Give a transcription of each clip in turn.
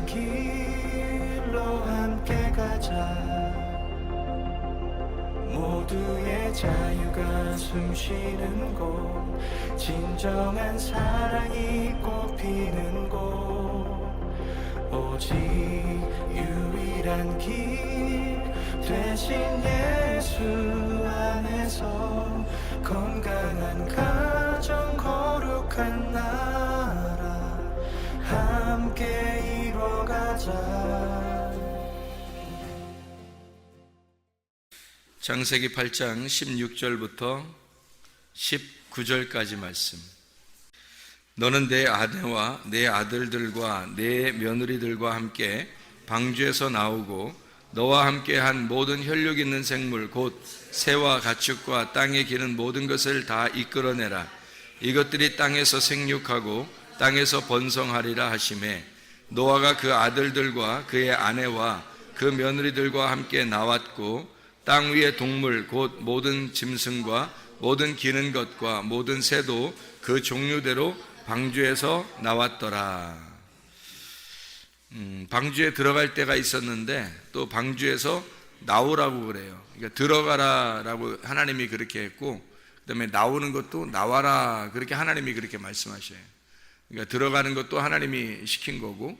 길로 함께 가자. 모두의 자유가 숨쉬는 곳, 진정한 사랑이 꽃피는 곳, 오직 유일한 길 대신 예수 안에서 건강한 가정 거룩한 나라 함께 이뤄가자. 창세기 8장 16절부터 19절까지 말씀. 너는 내 아내와 내 아들들과 내 며느리들과 함께 방주에서 나오고 너와 함께 한 모든 혈육 있는 생물 곧 새와 가축과 땅에 기는 모든 것을 다 이끌어내라. 이것들이 땅에서 생육하고 땅에서 번성하리라 하시매, 노아가 그 아들들과 그의 아내와 그 며느리들과 함께 나왔고 땅 위의 동물 곧 모든 짐승과 모든 기는 것과 모든 새도 그 종류대로 방주에서 나왔더라. 방주에 들어갈 때가 있었는데 또 방주에서 나오라고 그래요. 그러니까 들어가라라고 하나님이 그렇게 했고, 그 다음에 나오는 것도 나와라 그렇게 하나님이 그렇게 말씀하셔요. 그러니까 들어가는 것도 하나님이 시킨 거고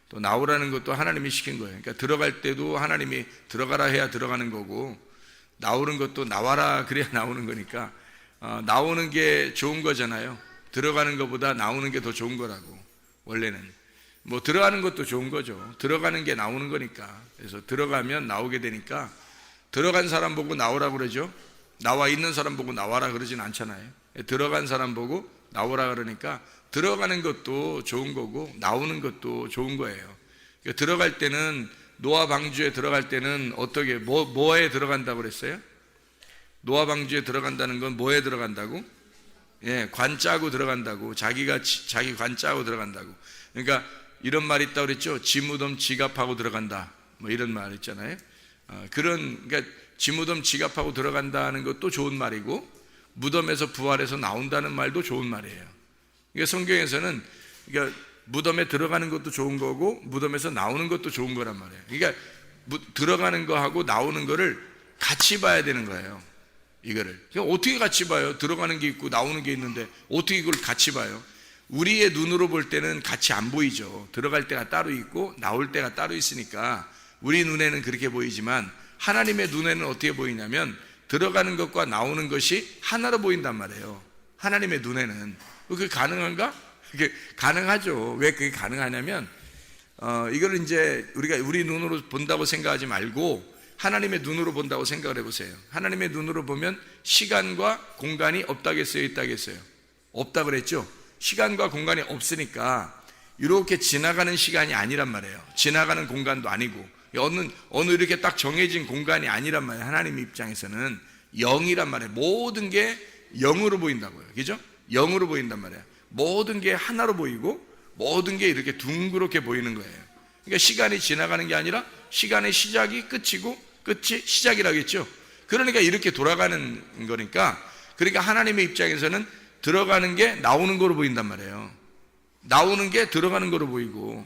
또 나오라는 것도 하나님이 시킨 거예요. 그러니까 들어갈 때도 하나님이 들어가라 해야 들어가는 거고, 나오는 것도 나와라 그래야 나오는 거니까 나오는 게 좋은 거잖아요. 들어가는 것보다 나오는 게 더 좋은 거라고. 원래는 뭐 들어가는 것도 좋은 거죠. 들어가는 게 나오는 거니까. 그래서 들어가면 나오게 되니까 들어간 사람 보고 나오라고 그러죠. 나와 있는 사람 보고 나와라 그러진 않잖아요. 들어간 사람 보고 나오라 그러니까 들어가는 것도 좋은 거고 나오는 것도 좋은 거예요. 그러니까 들어갈 때는, 노아 방주에 들어갈 때는 어떻게 뭐에 들어간다고 그랬어요? 노아 방주에 들어간다는 건 뭐에 들어간다고? 예, 관 짜고 들어간다고. 자기 관 짜고 들어간다고. 그러니까 이런 말이 있다고 그랬죠. 지 무덤 지갑하고 들어간다, 뭐 이런 말 있잖아요. 그러니까 지 무덤 지갑하고 들어간다는 것도 좋은 말이고, 무덤에서 부활해서 나온다는 말도 좋은 말이에요. 그러니까 성경에서는 그러니까 무덤에 들어가는 것도 좋은 거고 무덤에서 나오는 것도 좋은 거란 말이에요. 그러니까 들어가는 거하고 나오는 거를 같이 봐야 되는 거예요. 이거를 어떻게 같이 봐요? 들어가는 게 있고 나오는 게 있는데 어떻게 이걸 같이 봐요? 우리의 눈으로 볼 때는 같이 안 보이죠. 들어갈 때가 따로 있고 나올 때가 따로 있으니까 우리 눈에는 그렇게 보이지만 하나님의 눈에는 어떻게 보이냐면 들어가는 것과 나오는 것이 하나로 보인단 말이에요. 하나님의 눈에는. 그게 가능한가? 그게 가능하죠. 왜 그게 가능하냐면 이걸 이제 우리가 우리 눈으로 본다고 생각하지 말고 하나님의 눈으로 본다고 생각을 해보세요. 하나님의 눈으로 보면 시간과 공간이 없다겠어요? 있다겠어요? 없다 그랬죠? 시간과 공간이 없으니까 이렇게 지나가는 시간이 아니란 말이에요. 지나가는 공간도 아니고 어느 이렇게 딱 정해진 공간이 아니란 말이에요. 하나님 입장에서는 영이란 말이에요. 모든 게 영으로 보인다고요. 그죠? 영으로 보인단 말이에요. 모든 게 하나로 보이고 모든 게 이렇게 둥그렇게 보이는 거예요. 그러니까 시간이 지나가는 게 아니라 시간의 시작이 끝이고 끝이 시작이라겠죠. 그러니까 이렇게 돌아가는 거니까, 그러니까 하나님의 입장에서는 들어가는 게 나오는 거로 보인단 말이에요. 나오는 게 들어가는 거로 보이고,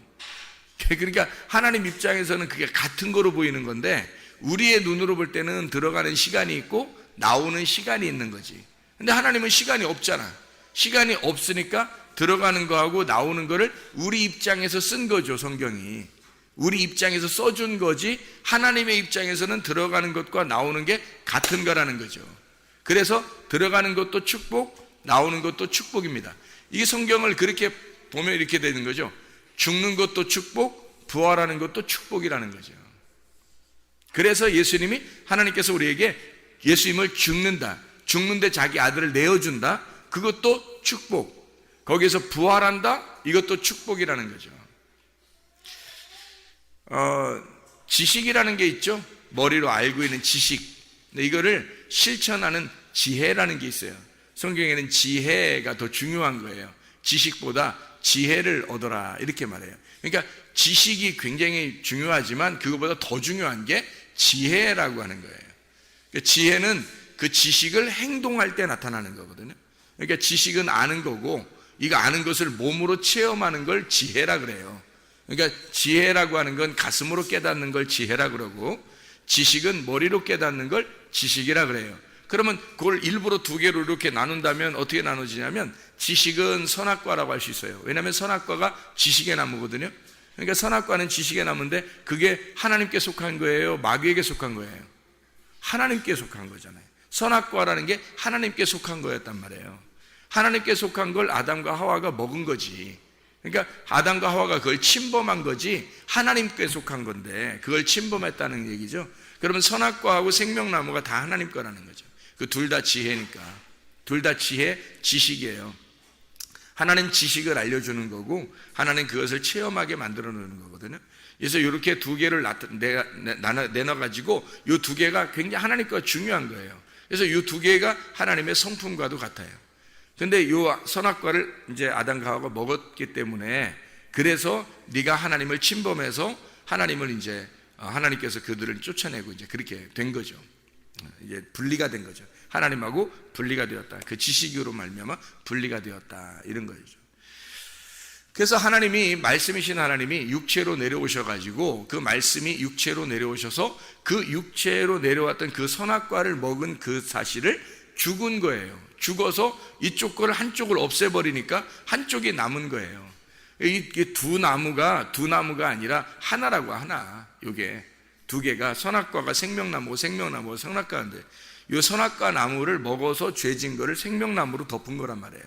그러니까 하나님 입장에서는 그게 같은 거로 보이는 건데 우리의 눈으로 볼 때는 들어가는 시간이 있고 나오는 시간이 있는 거지. 근데 하나님은 시간이 없잖아. 시간이 없으니까 들어가는 거하고 나오는 거를 우리 입장에서 쓴 거죠. 성경이 우리 입장에서 써준 거지, 하나님의 입장에서는 들어가는 것과 나오는 게 같은 거라는 거죠. 그래서 들어가는 것도 축복, 나오는 것도 축복입니다. 이게 성경을 그렇게 보면 이렇게 되는 거죠. 죽는 것도 축복, 부활하는 것도 축복이라는 거죠. 그래서 예수님이, 하나님께서 우리에게 예수님을 죽는데 자기 아들을 내어준다, 그것도 축복. 거기에서 부활한다, 이것도 축복이라는 거죠. 지식이라는 게 있죠. 머리로 알고 있는 지식. 근데 이거를 실천하는 지혜라는 게 있어요. 성경에는 지혜가 더 중요한 거예요. 지식보다 지혜를 얻어라 이렇게 말해요. 그러니까 지식이 굉장히 중요하지만 그것보다 더 중요한 게 지혜라고 하는 거예요. 그러니까 지혜는 그 지식을 행동할 때 나타나는 거거든요. 그러니까 지식은 아는 거고, 이거 아는 것을 몸으로 체험하는 걸 지혜라 그래요. 그러니까 지혜라고 하는 건 가슴으로 깨닫는 걸 지혜라 그러고, 지식은 머리로 깨닫는 걸 지식이라 그래요. 그러면 그걸 일부러 두 개로 이렇게 나눈다면 어떻게 나눠지냐면, 지식은 선악과라고 할 수 있어요. 왜냐하면 선악과가 지식의 나무거든요. 그러니까 선악과는 지식의 나무인데, 그게 하나님께 속한 거예요, 마귀에게 속한 거예요? 하나님께 속한 거잖아요. 선악과라는 게 하나님께 속한 거였단 말이에요. 하나님께 속한 걸 아담과 하와가 먹은 거지. 그러니까 아담과 하와가 그걸 침범한 거지, 하나님께 속한 건데 그걸 침범했다는 얘기죠. 그러면 선악과하고 생명나무가 다 하나님 거라는 거죠. 그 둘 다 지혜니까. 둘 다 지식이에요. 하나는 지식을 알려주는 거고, 하나는 그것을 체험하게 만들어 놓는 거거든요. 그래서 이렇게 두 개를 내놔가지고 이 두 개가 굉장히 하나님 거가 중요한 거예요. 그래서 이 두 개가 하나님의 성품과도 같아요. 근데 이 선악과를 이제 아담과 하와가 먹었기 때문에, 그래서 네가 하나님을 침범해서 하나님을 이제 하나님께서 그들을 쫓아내고 이제 그렇게 된 거죠. 이제 분리가 된 거죠. 하나님하고 분리가 되었다. 그 지식으로 말미암아 분리가 되었다, 이런 거죠. 그래서 하나님이, 말씀이신 하나님이 육체로 내려오셔가지고, 그 말씀이 육체로 내려오셔서 그 육체로 내려왔던 그 선악과를 먹은 그 사실을 죽은 거예요. 죽어서 이쪽 거를 한쪽을 없애버리니까 한쪽이 남은 거예요. 이게 두 나무가 아니라 하나라고, 하나. 요게 두 개가, 선악과가 생명나무고 생명나무가 선악과인데, 이 선악과 나무를 먹어서 죄진 거를 생명나무로 덮은 거란 말이에요.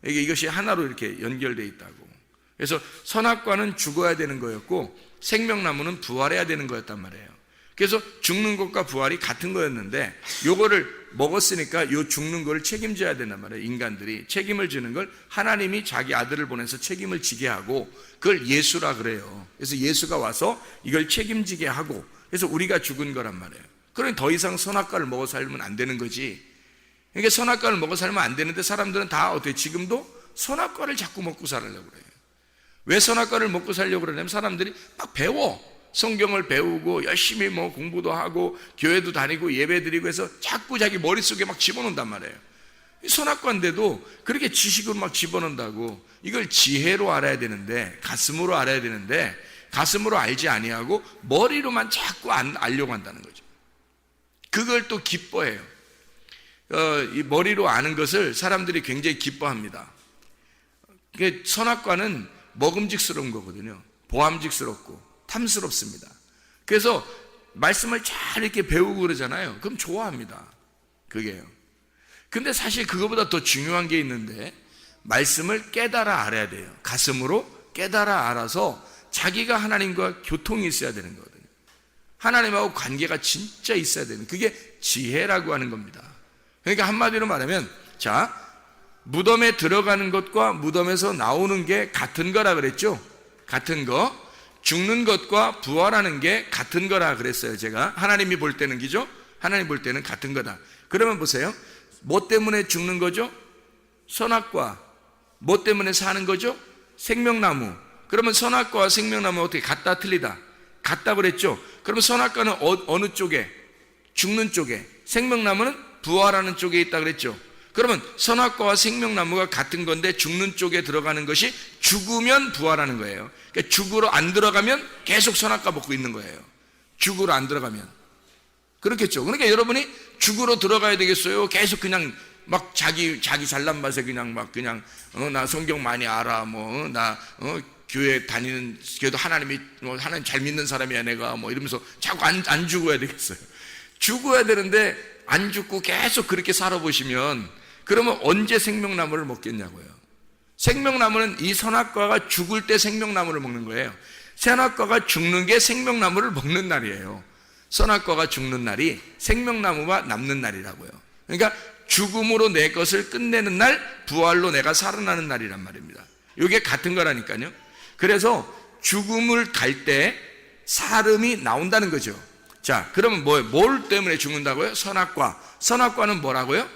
이것이 하나로 이렇게 연결되어 있다고. 그래서 선악과는 죽어야 되는 거였고, 생명나무는 부활해야 되는 거였단 말이에요. 그래서 죽는 것과 부활이 같은 거였는데, 요거를 먹었으니까 요 죽는 거를 책임져야 된단 말이에요. 인간들이 책임을 지는 걸 하나님이 자기 아들을 보내서 책임을 지게 하고, 그걸 예수라 그래요. 그래서 예수가 와서 이걸 책임지게 하고, 그래서 우리가 죽은 거란 말이에요. 그러니 더 이상 선악과를 먹어 살면 안 되는 거지. 그러니까 선악과를 먹어 살면 안 되는데, 사람들은 다 어떻게 지금도 선악과를 자꾸 먹고 살려고 그래요. 왜 선악과를 먹고 살려고 그러냐면, 사람들이 막 배워, 성경을 배우고 열심히 뭐 공부도 하고 교회도 다니고 예배 드리고 해서 자꾸 자기 머릿속에 막 집어넣는단 말이에요. 선악과인데도 그렇게 지식으로 막 집어넣는다고. 이걸 지혜로 알아야 되는데, 가슴으로 알아야 되는데, 가슴으로 알지 아니하고 머리로만 자꾸 알려고 한다는 거죠. 그걸 또 기뻐해요. 이 머리로 아는 것을 사람들이 굉장히 기뻐합니다. 선악과는 먹음직스러운 거거든요. 보암직스럽고 탐스럽습니다. 그래서 말씀을 잘 이렇게 배우고 그러잖아요. 그럼 좋아합니다. 그게요. 근데 사실 그거보다 더 중요한 게 있는데, 말씀을 깨달아 알아야 돼요. 가슴으로 깨달아 알아서 자기가 하나님과 교통이 있어야 되는 거거든요. 하나님하고 관계가 진짜 있어야 되는, 그게 지혜라고 하는 겁니다. 그러니까 한마디로 말하면, 자, 무덤에 들어가는 것과 무덤에서 나오는 게 같은 거라 그랬죠. 같은 거. 죽는 것과 부활하는 게 같은 거라 그랬어요. 제가 하나님이 볼 때는, 기죠? 하나님 볼 때는 같은 거다. 그러면 보세요. 뭐 때문에 죽는 거죠? 선악과. 뭐 때문에 사는 거죠? 생명나무. 그러면 선악과와 생명나무 어떻게 같다 틀리다? 같다 그랬죠? 그러면 선악과는 어느 쪽에? 죽는 쪽에. 생명나무는 부활하는 쪽에 있다 그랬죠? 그러면 선악과와 생명나무가 같은 건데, 죽는 쪽에 들어가는 것이 죽으면 부활하는 거예요. 그러니까 죽으로 안 들어가면 계속 선악과 먹고 있는 거예요. 죽으로 안 들어가면. 그렇겠죠. 그러니까 여러분이 죽으로 들어가야 되겠어요? 계속 그냥 막 자기 잘난 맛에 그냥 막 그냥 나 성경 많이 알아, 교회 다니는, 그래도 하나님 잘 믿는 사람이야 내가, 이러면서 자꾸 안 죽어야 되겠어요? 죽어야 되는데 안 죽고 계속 그렇게 살아보시면, 그러면 언제 생명나무를 먹겠냐고요. 생명나무는, 이 선악과가 죽을 때 생명나무를 먹는 거예요. 선악과가 죽는 게 생명나무를 먹는 날이에요. 선악과가 죽는 날이 생명나무가 남는 날이라고요. 그러니까 죽음으로 내 것을 끝내는 날, 부활로 내가 살아나는 날이란 말입니다. 이게 같은 거라니까요. 그래서 죽음을 갈 때 사름이 나온다는 거죠. 자, 그러면 뭘 때문에 죽는다고요? 선악과. 선악과는 뭐라고요?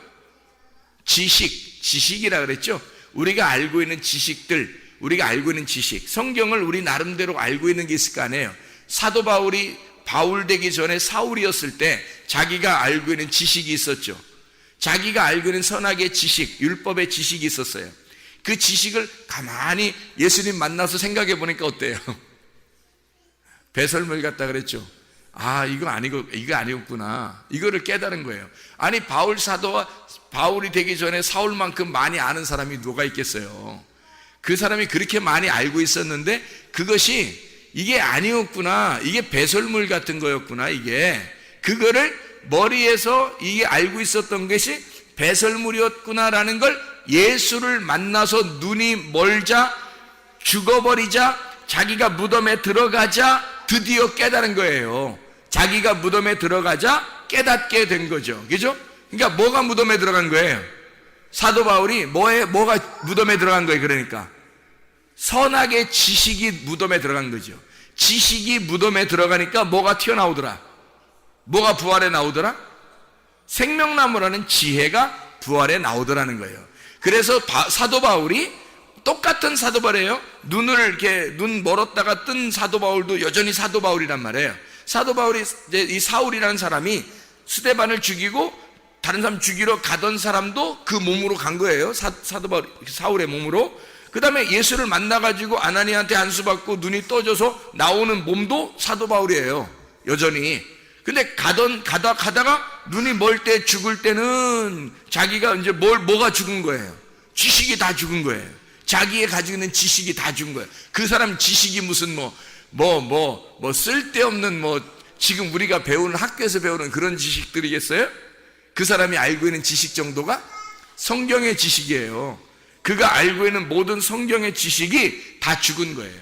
지식이라 그랬죠. 우리가 알고 있는 지식들, 우리가 알고 있는 지식, 성경을 우리 나름대로 알고 있는 게 있을 거 아니에요. 사도 바울이 바울 되기 전에 사울이었을 때 자기가 알고 있는 지식이 있었죠. 자기가 알고 있는 선악의 지식, 율법의 지식이 있었어요. 그 지식을 가만히 예수님 만나서 생각해 보니까 어때요? 배설물 같다 그랬죠. 아, 이거 아니었구나. 이거를 깨달은 거예요. 아니, 바울 사도와 바울이 되기 전에 사울만큼 많이 아는 사람이 누가 있겠어요? 그 사람이 그렇게 많이 알고 있었는데 그것이 이게 아니었구나. 이게 배설물 같은 거였구나. 그거를 머리에서 이게 알고 있었던 것이 배설물이었구나라는 걸 예수를 만나서 눈이 멀자, 죽어버리자, 자기가 무덤에 들어가자 드디어 깨달은 거예요. 자기가 무덤에 들어가자 깨닫게 된 거죠. 그죠? 그러니까 뭐가 무덤에 들어간 거예요? 사도 바울이 뭐가 무덤에 들어간 거예요? 그러니까 선악의 지식이 무덤에 들어간 거죠. 지식이 무덤에 들어가니까 뭐가 튀어나오더라? 뭐가 부활에 나오더라? 생명나무라는 지혜가 부활에 나오더라는 거예요. 그래서 사도 바울이 똑같은 사도 바울이에요. 눈 멀었다가 뜬 사도 바울도 여전히 사도 바울이란 말이에요. 사도 바울이 이 사울이라는 사람이 스데반을 죽이고 다른 사람 죽이러 가던 사람도 그 몸으로 간 거예요. 사도 바울 사울의 몸으로. 그 다음에 예수를 만나가지고 아나니한테 안수받고 눈이 떠져서 나오는 몸도 사도 바울이에요. 여전히. 근데 가다가 눈이 멀 때 죽을 때는 자기가 이제 뭐가 죽은 거예요? 지식이 다 죽은 거예요. 자기의 가지고 있는 지식이 다 죽은 거예요. 그 사람 지식이 무슨 쓸데없는 지금 우리가 배우는 학교에서 배우는 그런 지식들이겠어요? 그 사람이 알고 있는 지식 정도가 성경의 지식이에요. 그가 알고 있는 모든 성경의 지식이 다 죽은 거예요.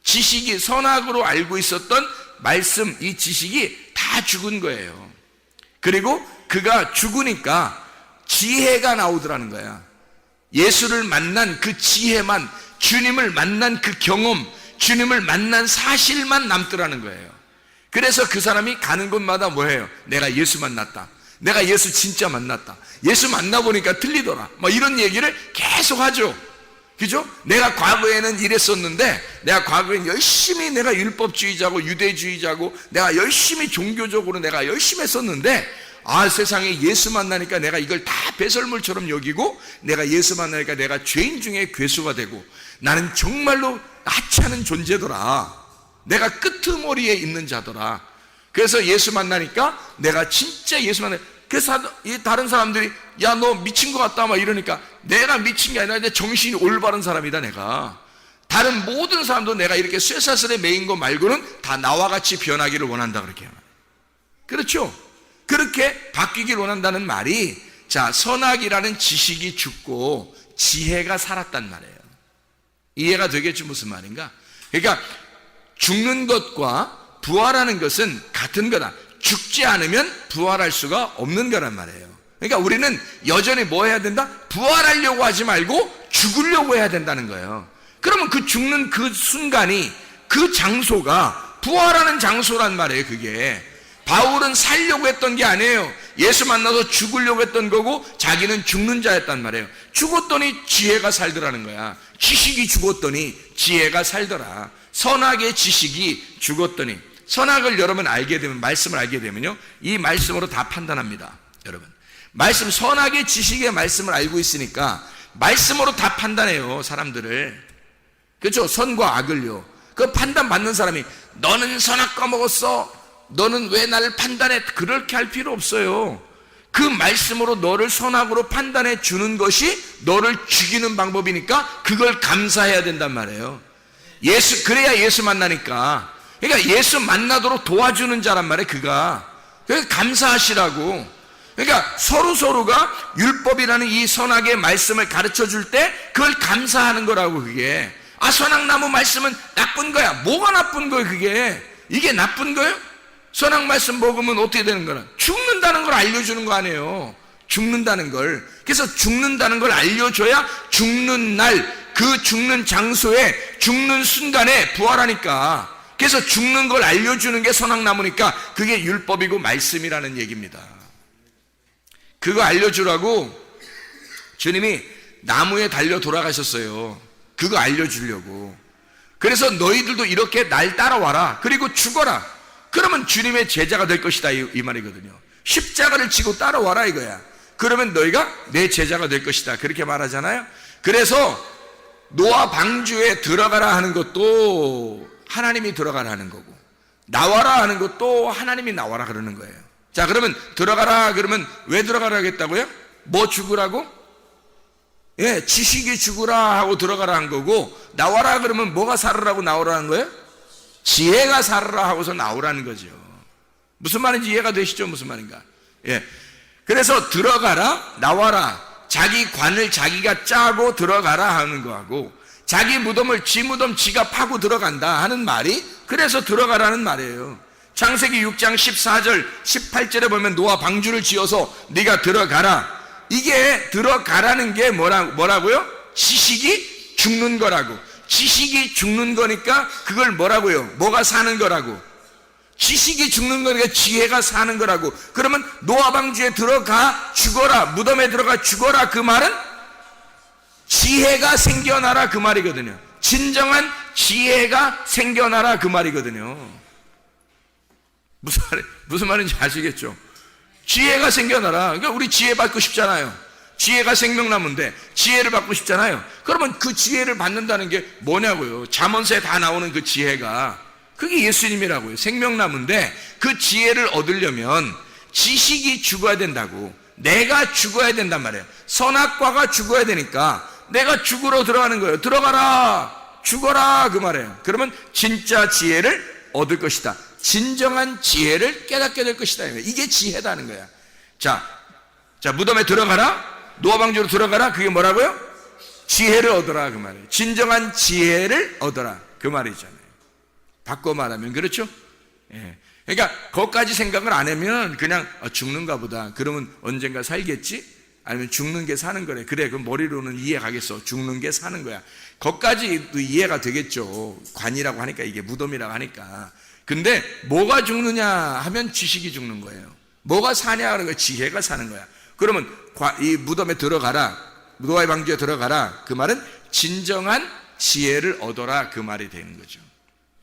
지식이 선악으로 알고 있었던 말씀, 이 지식이 다 죽은 거예요. 그리고 그가 죽으니까 지혜가 나오더라는 거야. 예수를 만난 그 지혜만, 주님을 만난 그 경험, 주님을 만난 사실만 남더라는 거예요. 그래서 그 사람이 가는 곳마다 뭐예요? 내가 예수 만났다. 내가 예수 진짜 만났다. 예수 만나보니까 틀리더라. 이런 얘기를 계속 하죠. 그죠? 내가 과거에는 이랬었는데, 내가 과거엔 열심히 내가 율법주의자고 유대주의자고 내가 열심히 종교적으로 내가 열심히 했었는데, 세상에 예수 만나니까 내가 이걸 다 배설물처럼 여기고, 내가 예수 만나니까 내가 죄인 중에 괴수가 되고, 나는 정말로 하찮은 존재더라. 내가 끄트머리에 있는 자더라. 그래서 예수 만나니까 내가 진짜 예수 그래서 다른 사람들이 야, 너 미친 것 같다 이러니까 내가 미친 게 아니라 내 정신이 올바른 사람이다. 내가 다른 모든 사람도 내가 이렇게 쇠사슬에 매인 거 말고는 다 나와 같이 변하기를 원한다. 그렇게 그렇죠? 그렇게 바뀌길 원한다는 말이, 자, 선악이라는 지식이 죽고 지혜가 살았단 말이에요. 이해가 되겠죠? 무슨 말인가? 그러니까 죽는 것과 부활하는 것은 같은 거다. 죽지 않으면 부활할 수가 없는 거란 말이에요. 그러니까 우리는 여전히 뭐 해야 된다? 부활하려고 하지 말고 죽으려고 해야 된다는 거예요. 그러면 그 죽는 그 순간이, 그 장소가 부활하는 장소란 말이에요. 그게 바울은 살려고 했던 게 아니에요. 예수 만나서 죽으려고 했던 거고 자기는 죽는 자였단 말이에요. 죽었더니 지혜가 살더라는 거야. 지식이 죽었더니 지혜가 살더라. 선악의 지식이 죽었더니, 선악을 여러분 알게 되면, 말씀을 알게 되면요, 이 말씀으로 다 판단합니다. 여러분, 말씀, 선악의 지식의 말씀을 알고 있으니까 말씀으로 다 판단해요, 사람들을. 그렇죠? 선과 악을요. 그 판단 받는 사람이 너는 선악과 먹었어, 너는 왜 나를 판단해, 그렇게 할 필요 없어요. 그 말씀으로 너를 선악으로 판단해 주는 것이 너를 죽이는 방법이니까 그걸 감사해야 된단 말이에요. 그래야 예수 만나니까. 그러니까 예수 만나도록 도와주는 자란 말이에요. 그래서 감사하시라고. 그러니까 서로가 율법이라는 이 선악의 말씀을 가르쳐 줄 때 그걸 감사하는 거라고. 그게 선악나무 말씀은 나쁜 거야. 뭐가 나쁜 거예요? 이게 나쁜 거예요? 선악 말씀 먹으면 어떻게 되는 거야? 죽는다는 걸 알려주는 거 아니에요. 죽는다는 걸. 그래서 죽는다는 걸 알려줘야 죽는 날, 그 죽는 장소에, 죽는 순간에 부활하니까. 그래서 죽는 걸 알려주는 게 선악나무니까 그게 율법이고 말씀이라는 얘기입니다. 그거 알려주라고 주님이 나무에 달려 돌아가셨어요. 그거 알려주려고. 그래서 너희들도 이렇게 날 따라와라. 그리고 죽어라. 그러면 주님의 제자가 될 것이다, 이 말이거든요. 십자가를 지고 따라와라 이거야. 그러면 너희가 내 제자가 될 것이다, 그렇게 말하잖아요. 그래서 노아 방주에 들어가라 하는 것도 하나님이 들어가라 하는 거고, 나와라 하는 것도 하나님이 나와라 그러는 거예요. 자, 그러면 들어가라 그러면 왜 들어가라 하겠다고요? 뭐 죽으라고? 예, 지식이 죽으라 하고 들어가라 한 거고, 나와라 그러면 뭐가 살으라고 나오라는 거예요? 지혜가 살으라 하고서 나오라는 거죠. 무슨 말인지 이해가 되시죠? 무슨 말인가? 예. 그래서 들어가라, 나와라, 자기 관을 자기가 짜고 들어가라 하는 거하고, 자기 무덤을 지 무덤 지가 파고 들어간다 하는 말이 그래서 들어가라는 말이에요. 창세기 6장 14절 18절에 보면 노아 방주를 지어서 네가 들어가라. 이게 들어가라는 게 뭐라고요? 지식이 죽는 거라고. 지식이 죽는 거니까 그걸 뭐라고요? 뭐가 사는 거라고? 지식이 죽는 거니까 지혜가 사는 거라고. 그러면 노아 방주에 들어가 죽어라, 무덤에 들어가 죽어라, 그 말은 지혜가 생겨나라 그 말이거든요. 진정한 지혜가 생겨나라 그 말이거든요. 무슨 말인지 아시겠죠? 지혜가 생겨나라. 그러니까 우리 지혜 받고 싶잖아요. 지혜가 생명나무인데 지혜를 받고 싶잖아요. 그러면 그 지혜를 받는다는 게 뭐냐고요? 잠언서에 다 나오는 그 지혜가, 그게 예수님이라고요. 생명나무인데 그 지혜를 얻으려면 지식이 죽어야 된다고. 내가 죽어야 된단 말이에요. 선악과가 죽어야 되니까 내가 죽으러 들어가는 거예요. 들어가라, 죽어라 그 말이에요. 그러면 진짜 지혜를 얻을 것이다. 진정한 지혜를 깨닫게 될 것이다. 이게 지혜다는 거야. 자, 무덤에 들어가라, 노아 방주로 들어가라. 그게 뭐라고요? 지혜를 얻어라 그 말이에요. 진정한 지혜를 얻어라 그 말이잖아요. 바꿔 말하면 그렇죠? 예. 그러니까 거기까지 생각을 안 하면 그냥 죽는가 보다. 그러면 언젠가 살겠지? 아니면 죽는 게 사는 거래. 그래, 그럼 머리로는 이해 가겠어. 죽는 게 사는 거야. 거기까지도 이해가 되겠죠. 관이라고 하니까, 이게 무덤이라고 하니까. 근데 뭐가 죽느냐 하면 지식이 죽는 거예요. 뭐가 사냐 하는 거야? 지혜가 사는 거야. 그러면 이 무덤에 들어가라, 노아의 방주에 들어가라, 그 말은 진정한 지혜를 얻어라 그 말이 되는 거죠.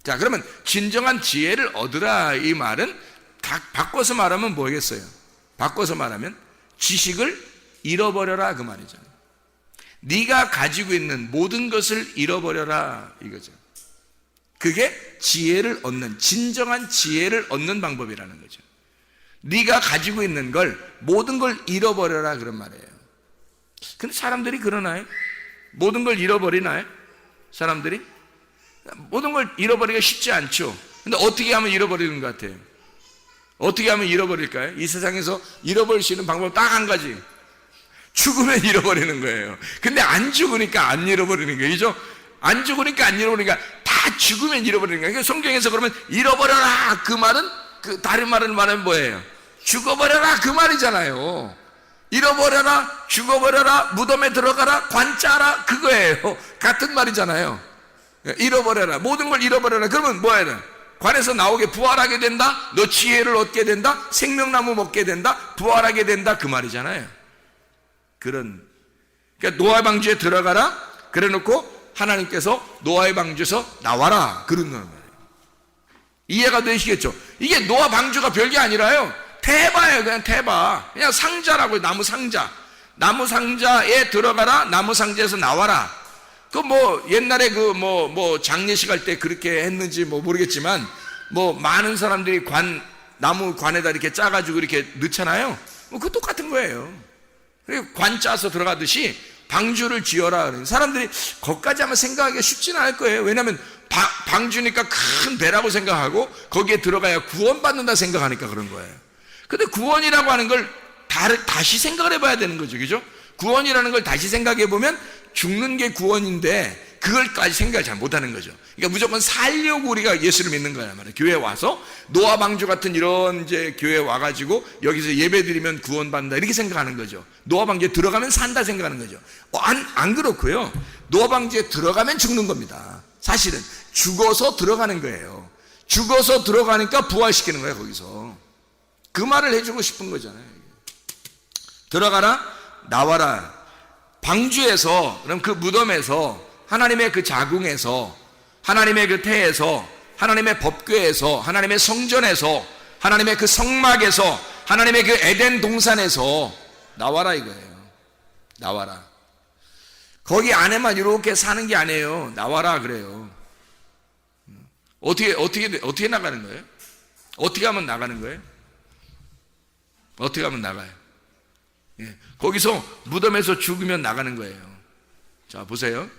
자, 그러면 진정한 지혜를 얻으라 이 말은 바꿔서 말하면 뭐겠어요? 바꿔서 말하면 지식을 잃어버려라 그 말이잖아요. 네가 가지고 있는 모든 것을 잃어버려라 이거죠. 그게 지혜를 얻는, 진정한 지혜를 얻는 방법이라는 거죠. 네가 가지고 있는 걸, 모든 걸 잃어버려라 그런 말이에요. 근데 사람들이 그러나요? 모든 걸 잃어버리나요? 사람들이? 모든 걸 잃어버리기가 쉽지 않죠. 근데 어떻게 하면 잃어버리는 것 같아요? 어떻게 하면 잃어버릴까요? 이 세상에서 잃어버릴 수 있는 방법 딱 한 가지. 죽으면 잃어버리는 거예요. 근데 안 죽으니까 안 잃어버리는 거예요. 그죠? 안 죽으니까 안 잃어버리니까 다 죽으면 잃어버리는 거예요. 그러니까 성경에서 그러면 잃어버려라 그 말은, 그 다른 말은 뭐예요? 죽어버려라 그 말이잖아요. 잃어버려라, 죽어버려라, 무덤에 들어가라, 관짜라 그거예요. 같은 말이잖아요. 잃어버려라, 모든 걸 잃어버려라. 그러면 뭐 해야 돼? 관에서 나오게 부활하게 된다, 너 지혜를 얻게 된다, 생명나무 먹게 된다, 부활하게 된다 그 말이잖아요. 그러니까 노아의 방주에 들어가라 그래 놓고 하나님께서 노아의 방주에서 나와라 그런 거예요. 이해가 되시겠죠? 이게 노아 방주가 별게 아니라요, 태바예요. 그냥 태바, 그냥 상자라고요. 나무 상자. 나무 상자에 들어가라, 나무 상자에서 나와라. 그 뭐 옛날에 그 뭐 장례식 할 때 그렇게 했는지 뭐 모르겠지만, 뭐 많은 사람들이 나무 관에다 이렇게 짜가지고 이렇게 넣잖아요. 뭐 그 똑같은 거예요. 그리고 관 짜서 들어가듯이 방주를 지어라. 사람들이 거기까지 하면 생각하기가 쉽지는 않을 거예요. 왜냐하면 방주니까 큰 배라고 생각하고 거기에 들어가야 구원받는다 생각하니까 그런 거예요. 근데 구원이라고 하는 걸 다시 생각을 해봐야 되는 거죠. 그죠? 구원이라는 걸 다시 생각해 보면 죽는 게 구원인데 그걸까지 생각을 잘 못하는 거죠. 그러니까 무조건 살려고 우리가 예수를 믿는 거야 말이에요. 교회에 와서 노아 방주 같은 이런 이제 교회에 와가지고 여기서 예배드리면 구원받는다 이렇게 생각하는 거죠. 노아 방주에 들어가면 산다 생각하는 거죠. 안 그렇고요. 노아 방주에 들어가면 죽는 겁니다. 사실은 죽어서 들어가는 거예요. 죽어서 들어가니까 부활시키는 거예요. 거기서 그 말을 해주고 싶은 거잖아요. 들어가라, 나와라. 방주에서, 그럼 그 무덤에서, 하나님의 그 자궁에서, 하나님의 그 태에서, 하나님의 법궤에서, 하나님의 성전에서, 하나님의 그 성막에서, 하나님의 그 에덴 동산에서 나와라 이거예요. 나와라. 거기 안에만 이렇게 사는 게 아니에요. 나와라 그래요. 어떻게 나가는 거예요? 어떻게 하면 나가는 거예요? 어떻게 하면 나가요? 예. 거기서 무덤에서 죽으면 나가는 거예요. 자, 보세요.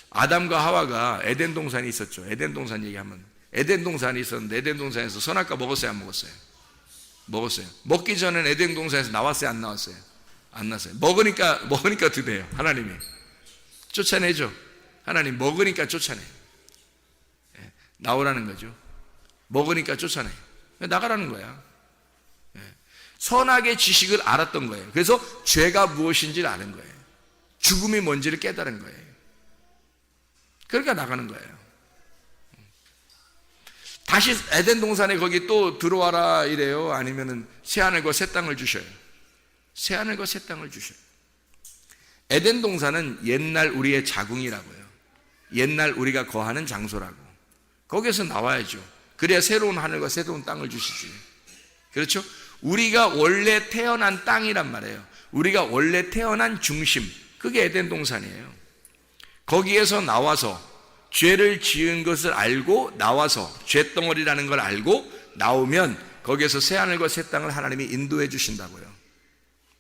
아담과 하와가 에덴 동산이 있었죠. 에덴 동산 얘기하면 에덴 동산이 있었는데 에덴 동산에서 선악과 먹었어요, 안 먹었어요? 먹었어요. 먹기 전에는 에덴 동산에서 나왔어요, 안 나왔어요? 안 나왔어요. 먹으니까 어떻게 돼요? 하나님이 쫓아내죠. 하나님 먹으니까 쫓아내요. 예. 나오라는 거죠. 먹으니까 쫓아내요. 나가라는 거야. 예. 선악의 지식을 알았던 거예요. 그래서 죄가 무엇인지를 아는 거예요. 죽음이 뭔지를 깨달은 거예요. 그러니까 나가는 거예요. 다시 에덴 동산에 거기 또 들어와라 이래요? 아니면은 새하늘과 새 땅을 주셔요? 새하늘과 새 땅을 주셔요. 에덴 동산은 옛날 우리의 자궁이라고요. 옛날 우리가 거하는 장소라고. 거기에서 나와야죠. 그래야 새로운 하늘과 새로운 땅을 주시지. 그렇죠? 우리가 원래 태어난 땅이란 말이에요. 우리가 원래 태어난 중심, 그게 에덴 동산이에요. 거기에서 나와서 죄를 지은 것을 알고 나와서 죄덩어리라는 걸 알고 나오면 거기에서 새하늘과 새 땅을 하나님이 인도해 주신다고요.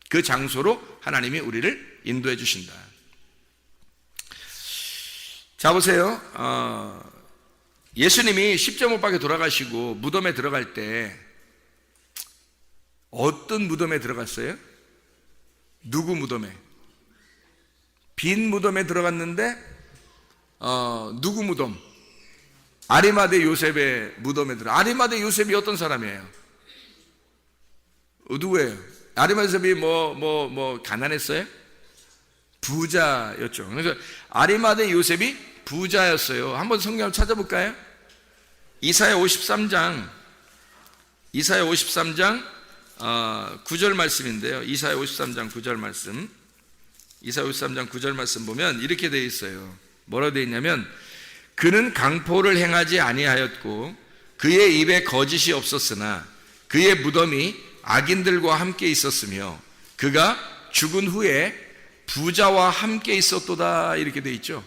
그 장소로 하나님이 우리를 인도해 주신다. 자, 보세요. 예수님이 십자가 못 박혀 돌아가시고 무덤에 들어갈 때 어떤 무덤에 들어갔어요? 누구 무덤에? 빈 무덤에 들어갔는데 누구 무덤? 아리마대 요셉의 무덤에 들어. 아리마대 요셉이 어떤 사람이에요? 누구예요? 아리마대 요셉이 가난했어요? 부자였죠. 그래서 아리마대 요셉이 부자였어요. 한번 성경을 찾아볼까요? 이사야 53장 9절 말씀인데요. 이사야 53장 9절 말씀. 이사야 53장 9절 말씀 보면 이렇게 되어 있어요. 뭐라고 되어 있냐면, 그는 강포를 행하지 아니하였고 그의 입에 거짓이 없었으나 그의 무덤이 악인들과 함께 있었으며 그가 죽은 후에 부자와 함께 있었도다, 이렇게 되어 있죠.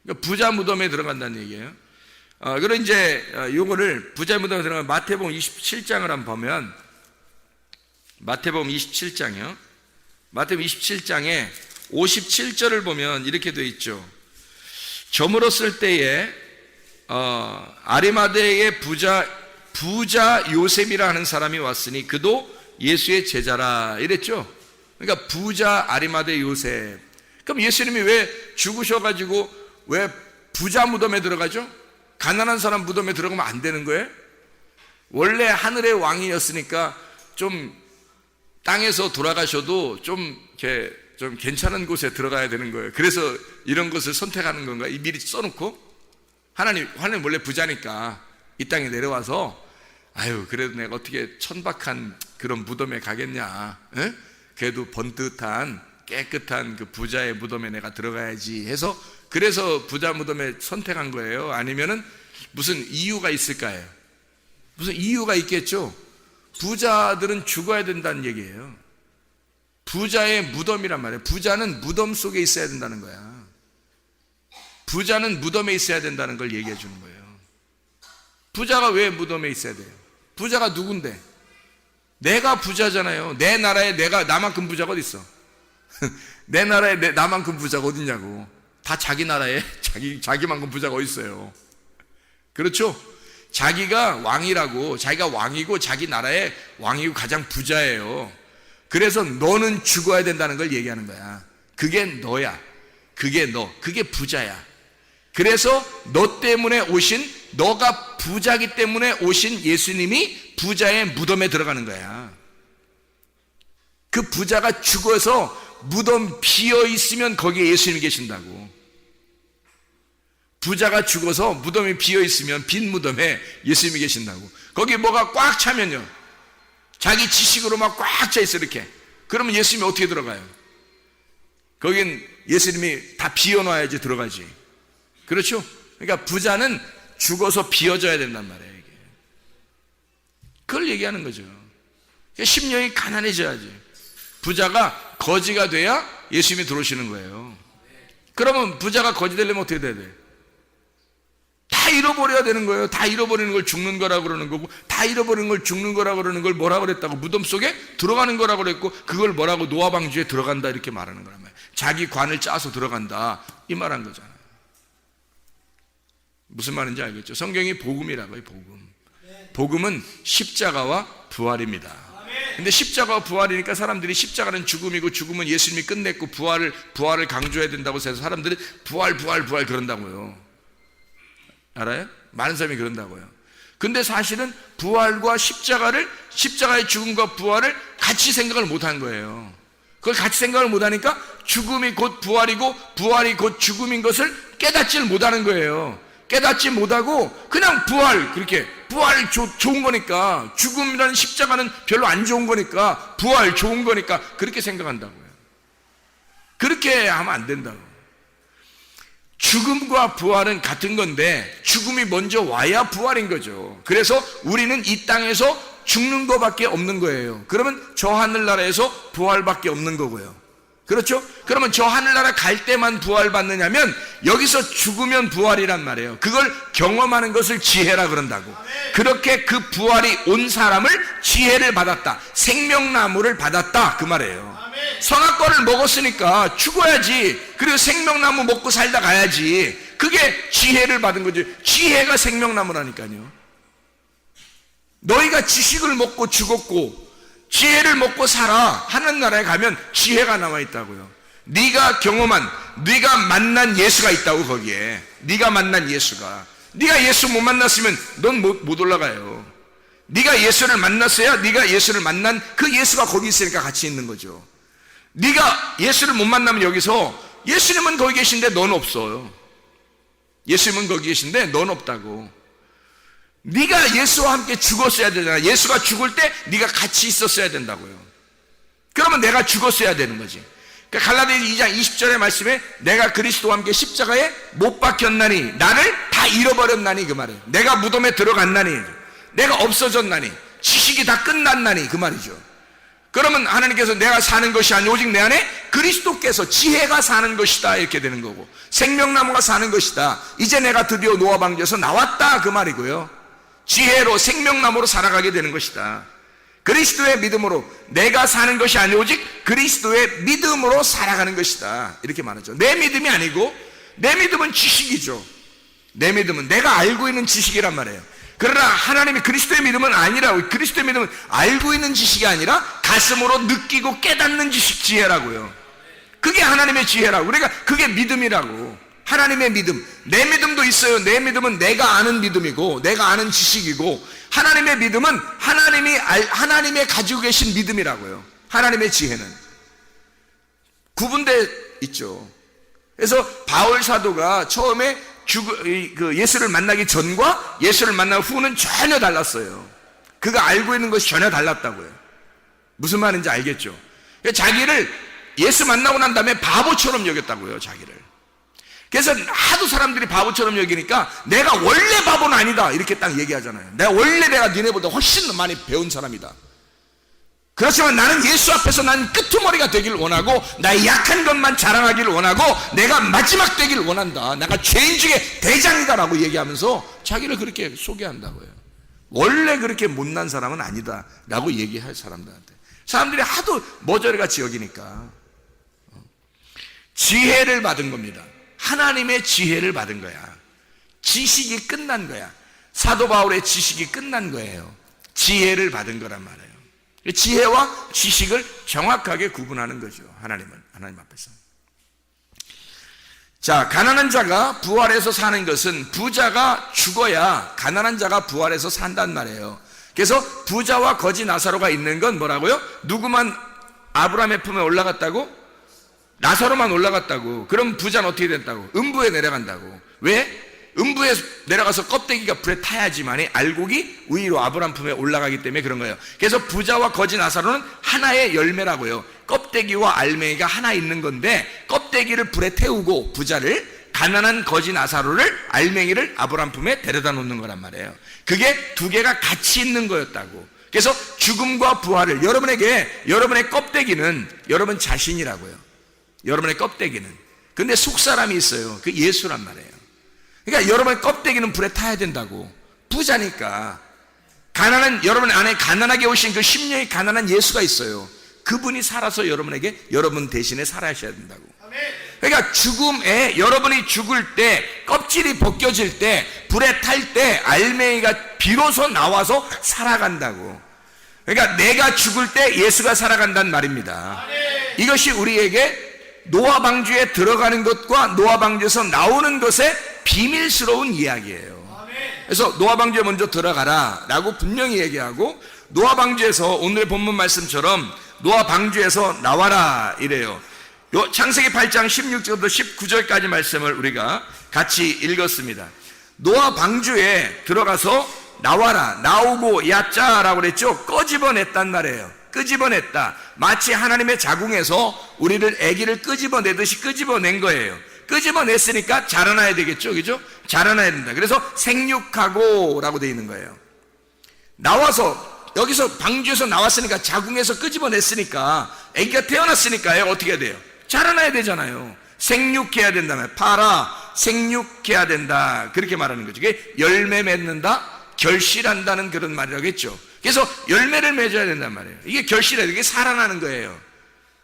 그러니까 부자 무덤에 들어간다는 얘기예요. 그럼 이제 요거를 부자 무덤에 들어가면 마태복음 27장을 한번 보면, 마태복음 27장이요. 마태복음 27장에 57절을 보면 이렇게 되어 있죠. 저물었을 때에 아리마대의 부자 요셉이라 하는 사람이 왔으니 그도 예수의 제자라, 이랬죠. 그러니까 부자 아리마대 요셉. 그럼 예수님이 왜 죽으셔가지고 왜 부자 무덤에 들어가죠? 가난한 사람 무덤에 들어가면 안 되는 거예요? 원래 하늘의 왕이었으니까 좀 땅에서 돌아가셔도 좀 괜찮은 곳에 들어가야 되는 거예요. 그래서 이런 것을 선택하는 건가요? 미리 써놓고? 하나님 원래 부자니까 이 땅에 내려와서 아유, 그래도 내가 어떻게 천박한 그런 무덤에 가겠냐? 에? 그래도 번듯한 깨끗한 그 부자의 무덤에 내가 들어가야지 해서, 그래서 부자 무덤에 선택한 거예요? 아니면은 무슨 이유가 있을까요? 무슨 이유가 있겠죠? 부자들은 죽어야 된다는 얘기예요. 부자의 무덤이란 말이에요. 부자는 무덤 속에 있어야 된다는 거야. 부자는 무덤에 있어야 된다는 걸 얘기해 주는 거예요. 부자가 왜 무덤에 있어야 돼요? 부자가 누군데? 내가 부자잖아요. 내 나라에 나만큼 부자가 어디 있어? 내 나라에 나만큼 부자가 어디 있냐고. 다 자기 나라에 자기만큼 부자가 어디 있어요? 그렇죠? 자기가 왕이라고, 자기가 왕이고 자기 나라의 왕이고 가장 부자예요. 그래서 너는 죽어야 된다는 걸 얘기하는 거야. 그게 너야. 그게 너. 그게 부자야. 그래서 너 때문에 오신, 너가 부자기 때문에 오신 예수님이 부자의 무덤에 들어가는 거야. 그 부자가 죽어서 무덤 비어 있으면 거기에 예수님이 계신다고. 부자가 죽어서 무덤이 비어 있으면 빈 무덤에 예수님이 계신다고. 거기 뭐가 꽉 차면요, 자기 지식으로 막 꽉 차 있어 이렇게. 그러면 예수님이 어떻게 들어가요? 거긴 예수님이 다 비워놔야지 들어가지. 그렇죠? 그러니까 부자는 죽어서 비워져야 된단 말이에요. 이게. 그걸 얘기하는 거죠. 그러니까 심령이 가난해져야지. 부자가 거지가 돼야 예수님이 들어오시는 거예요. 그러면 부자가 거지 되려면 어떻게 돼야 돼? 다 다 잃어버려야 되는 거예요. 다 잃어버리는 걸 죽는 거라고 그러는 거고, 다 잃어버리는 걸 죽는 거라고 그러는 걸 뭐라고 그랬다고? 무덤 속에 들어가는 거라고 그랬고, 그걸 뭐라고? 노아 방주에 들어간다 이렇게 말하는 거란 말이에요. 자기 관을 짜서 들어간다 이 말한 거잖아요. 무슨 말인지 알겠죠? 성경이 복음이라고요. 복음은 십자가와 부활입니다. 근데 십자가와 부활이니까 사람들이 십자가는 죽음이고 죽음은 예수님이 끝냈고 부활을 강조해야 된다고 해서 사람들이 부활 그런다고요. 알아요? 많은 사람이 그런다고요. 근데 사실은 부활과 십자가의 죽음과 부활을 같이 생각을 못한 거예요. 그걸 같이 생각을 못하니까 죽음이 곧 부활이고 부활이 곧 죽음인 것을 깨닫지를 못하는 거예요. 깨닫지 못하고 그냥 부활 좋은 거니까, 죽음이라는 십자가는 별로 안 좋은 거니까, 부활 좋은 거니까 그렇게 생각한다고요. 그렇게 하면 안 된다고. 죽음과 부활은 같은 건데 죽음이 먼저 와야 부활인 거죠. 그래서 우리는 이 땅에서 죽는 거밖에 없는 거예요. 그러면 저 하늘나라에서 부활밖에 없는 거고요. 그렇죠? 그러면 저 하늘나라 갈 때만 부활받느냐면 여기서 죽으면 부활이란 말이에요. 그걸 경험하는 것을 지혜라 그런다고. 그렇게 그 부활이 온 사람을 지혜를 받았다, 생명나무를 받았다 그 말이에요. 선악과를 먹었으니까 죽어야지. 그리고 생명나무 먹고 살다 가야지. 그게 지혜를 받은 거죠. 지혜가 생명나무라니까요. 너희가 지식을 먹고 죽었고 지혜를 먹고 살아. 하늘나라에 가면 지혜가 나와 있다고요. 네가 경험한, 네가 만난 예수가 있다고. 거기에 네가 만난 예수가, 네가 예수 못 만났으면 넌 못 올라가요. 네가 예수를 만났어야 네가 예수를 만난 그 예수가 거기 있으니까 같이 있는 거죠. 네가 예수를 못 만나면 여기서 예수님은 거기 계신데 넌 없어요. 예수님은 거기 계신데 넌 없다고. 네가 예수와 함께 죽었어야 되잖아. 예수가 죽을 때 네가 같이 있었어야 된다고요. 그러면 내가 죽었어야 되는 거지. 그러니까 갈라디아서 2장 20절의 말씀에 내가 그리스도와 함께 십자가에 못 박혔나니, 나를 다 잃어버렸나니 그 말이에요. 내가 무덤에 들어갔나니, 내가 없어졌나니, 지식이 다 끝났나니 그 말이죠. 그러면 하나님께서 내가 사는 것이 아니 오직 내 안에 그리스도께서, 지혜가 사는 것이다 이렇게 되는 거고, 생명나무가 사는 것이다. 이제 내가 드디어 노아 방주에서 나왔다 그 말이고요. 지혜로 생명나무로 살아가게 되는 것이다. 그리스도의 믿음으로 내가 사는 것이 아니 오직 그리스도의 믿음으로 살아가는 것이다 이렇게 말하죠. 내 믿음이 아니고, 내 믿음은 지식이죠. 내 믿음은 내가 알고 있는 지식이란 말이에요. 그러나 하나님이 그리스도의 믿음은 아니라고. 그리스도의 믿음은 알고 있는 지식이 아니라 가슴으로 느끼고 깨닫는 지식, 지혜라고요. 그게 하나님의 지혜라고. 그러니까 그게 믿음이라고. 하나님의 믿음, 내 믿음도 있어요. 내 믿음은 내가 아는 믿음이고 내가 아는 지식이고, 하나님의 믿음은 하나님의 가지고 계신 믿음이라고요. 하나님의 지혜는 구분돼 있죠. 그래서 바울 사도가 처음에 예수를 만나기 전과 예수를 만난 후는 전혀 달랐어요. 그가 알고 있는 것이 전혀 달랐다고요. 무슨 말인지 알겠죠? 자기를 예수 만나고 난 다음에 바보처럼 여겼다고요, 자기를. 그래서 하도 사람들이 바보처럼 여기니까 내가 원래 바보는 아니다 이렇게 딱 얘기하잖아요. 내가 니네보다 훨씬 많이 배운 사람이다. 그렇지만 나는 예수 앞에서 난 끄트머리가 되길 원하고, 나의 약한 것만 자랑하기를 원하고, 내가 마지막 되길 원한다. 내가 죄인 중에 대장이다 라고 얘기하면서 자기를 그렇게 소개한다고요. 원래 그렇게 못난 사람은 아니다 라고 얘기할 사람들한테. 사람들이 하도 머저리같이 여기니까 지혜를 받은 겁니다. 하나님의 지혜를 받은 거야. 지식이 끝난 거야. 사도 바울의 지식이 끝난 거예요. 지혜를 받은 거란 말이에요. 지혜와 지식을 정확하게 구분하는 거죠. 하나님 앞에서. 자, 가난한 자가 부활해서 사는 것은 부자가 죽어야 가난한 자가 부활해서 산단 말이에요. 그래서 부자와 거지 나사로가 있는 건 뭐라고요? 누구만 아브라함의 품에 올라갔다고? 나사로만 올라갔다고. 그럼 부자는 어떻게 됐다고? 음부에 내려간다고. 왜? 음부에 내려가서 껍데기가 불에 타야지만이 알곡이 위로 아브라함 품에 올라가기 때문에 그런 거예요. 그래서 부자와 거지 나사로는 하나의 열매라고요. 껍데기와 알맹이가 하나 있는 건데, 껍데기를 불에 태우고 부자를, 가난한 거지 나사로를, 알맹이를 아브라함 품에 데려다 놓는 거란 말이에요. 그게 두 개가 같이 있는 거였다고. 그래서 죽음과 부활을, 여러분의 껍데기는 여러분 자신이라고요. 여러분의 껍데기는. 근데 속사람이 있어요. 그 예수란 말이에요. 그러니까 여러분의 껍데기는 불에 타야 된다고. 부자니까. 여러분 안에 가난하게 오신 그 심령이 가난한 예수가 있어요. 그분이 살아서 여러분 대신에 살아셔야 된다고. 그러니까 죽음에, 여러분이 죽을 때, 껍질이 벗겨질 때, 불에 탈 때 알맹이가 비로소 나와서 살아간다고. 그러니까 내가 죽을 때 예수가 살아간다는 말입니다. 이것이 우리에게 노아 방주에 들어가는 것과 노아 방주에서 나오는 것의 비밀스러운 이야기예요. 그래서 노아 방주에 먼저 들어가라 라고 분명히 얘기하고, 노아 방주에서 오늘 본문 말씀처럼 노아 방주에서 나와라 이래요. 요 창세기 8장 16절부터 19절까지 말씀을 우리가 같이 읽었습니다. 노아 방주에 들어가서 나와라, 나오고 야자라고 그랬죠. 끄집어냈단 말이에요. 끄집어냈다. 마치 하나님의 자궁에서 아기를 끄집어내듯이 끄집어낸 거예요. 끄집어냈으니까 자라나야 되겠죠, 그죠? 자라나야 된다. 그래서 생육하고 라고 되어 있는 거예요. 나와서, 여기서 방주에서 나왔으니까, 자궁에서 끄집어냈으니까, 아기가 태어났으니까요, 어떻게 해야 돼요? 자라나야 되잖아요. 생육해야 된다면, 팔아, 생육해야 된다. 그렇게 말하는 거죠. 이게 열매 맺는다, 결실한다는 그런 말이라겠죠. 그래서 열매를 맺어야 된단 말이에요. 이게 결실이에요. 이게 살아나는 거예요.